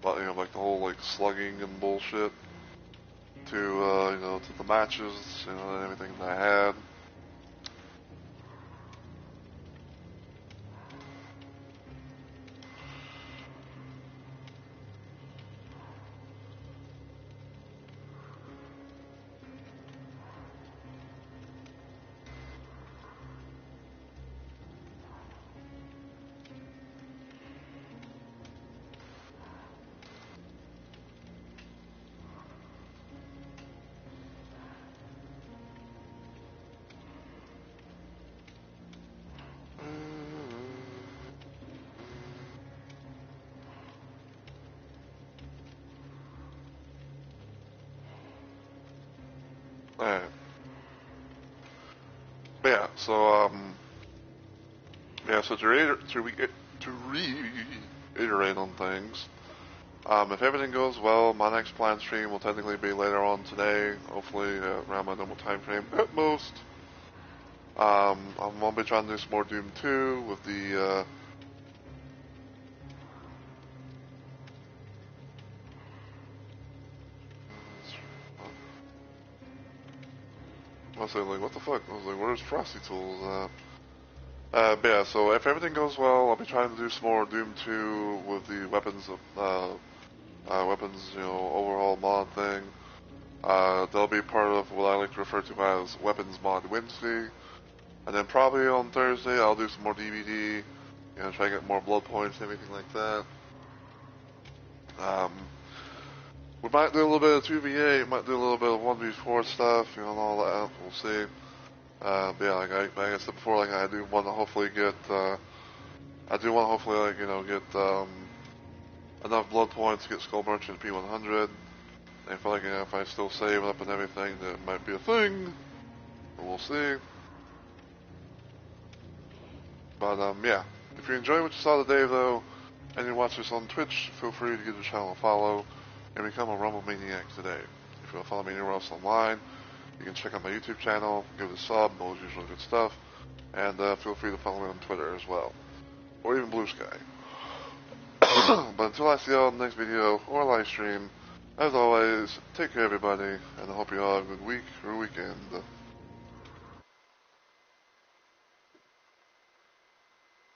but, you know, like the whole, like, slugging and bullshit to, you know, to the matches, you know, and everything that I had. Alright. But yeah, so, to reiterate on things, if everything goes well, my next planned stream will technically be later on today, hopefully around my normal time frame at most. I'm going to be trying to do some more Doom 2 with the, I was like, what the fuck? I was like, where's Frosty Tools at? But yeah, so if everything goes well, I'll be trying to do some more Doom 2 with the weapons, overhaul mod thing. They'll be part of what I like to refer to as Weapons Mod Wednesday. And then probably on Thursday, I'll do some more DBD, try to get more blood points, everything like that. We might do a little bit of 2v8, might do a little bit of 1v4 stuff, and all that, we'll see. But yeah, like I said before, like I do want to hopefully get, get, enough blood points to get Skull Merchant P100. And I feel like, if I still save up and everything, that might be a thing. But we'll see. But, yeah. If you enjoyed what you saw today, though, and you watch this on Twitch, feel free to give the channel a follow and become a Rumble Maniac today. If you want to follow me anywhere else online, you can check out my YouTube channel, give it a sub, all the usual good stuff, and feel free to follow me on Twitter as well, or even Blue Sky. But until I see you all in the next video or live stream, as always, take care everybody, and I hope you all have a good week or weekend.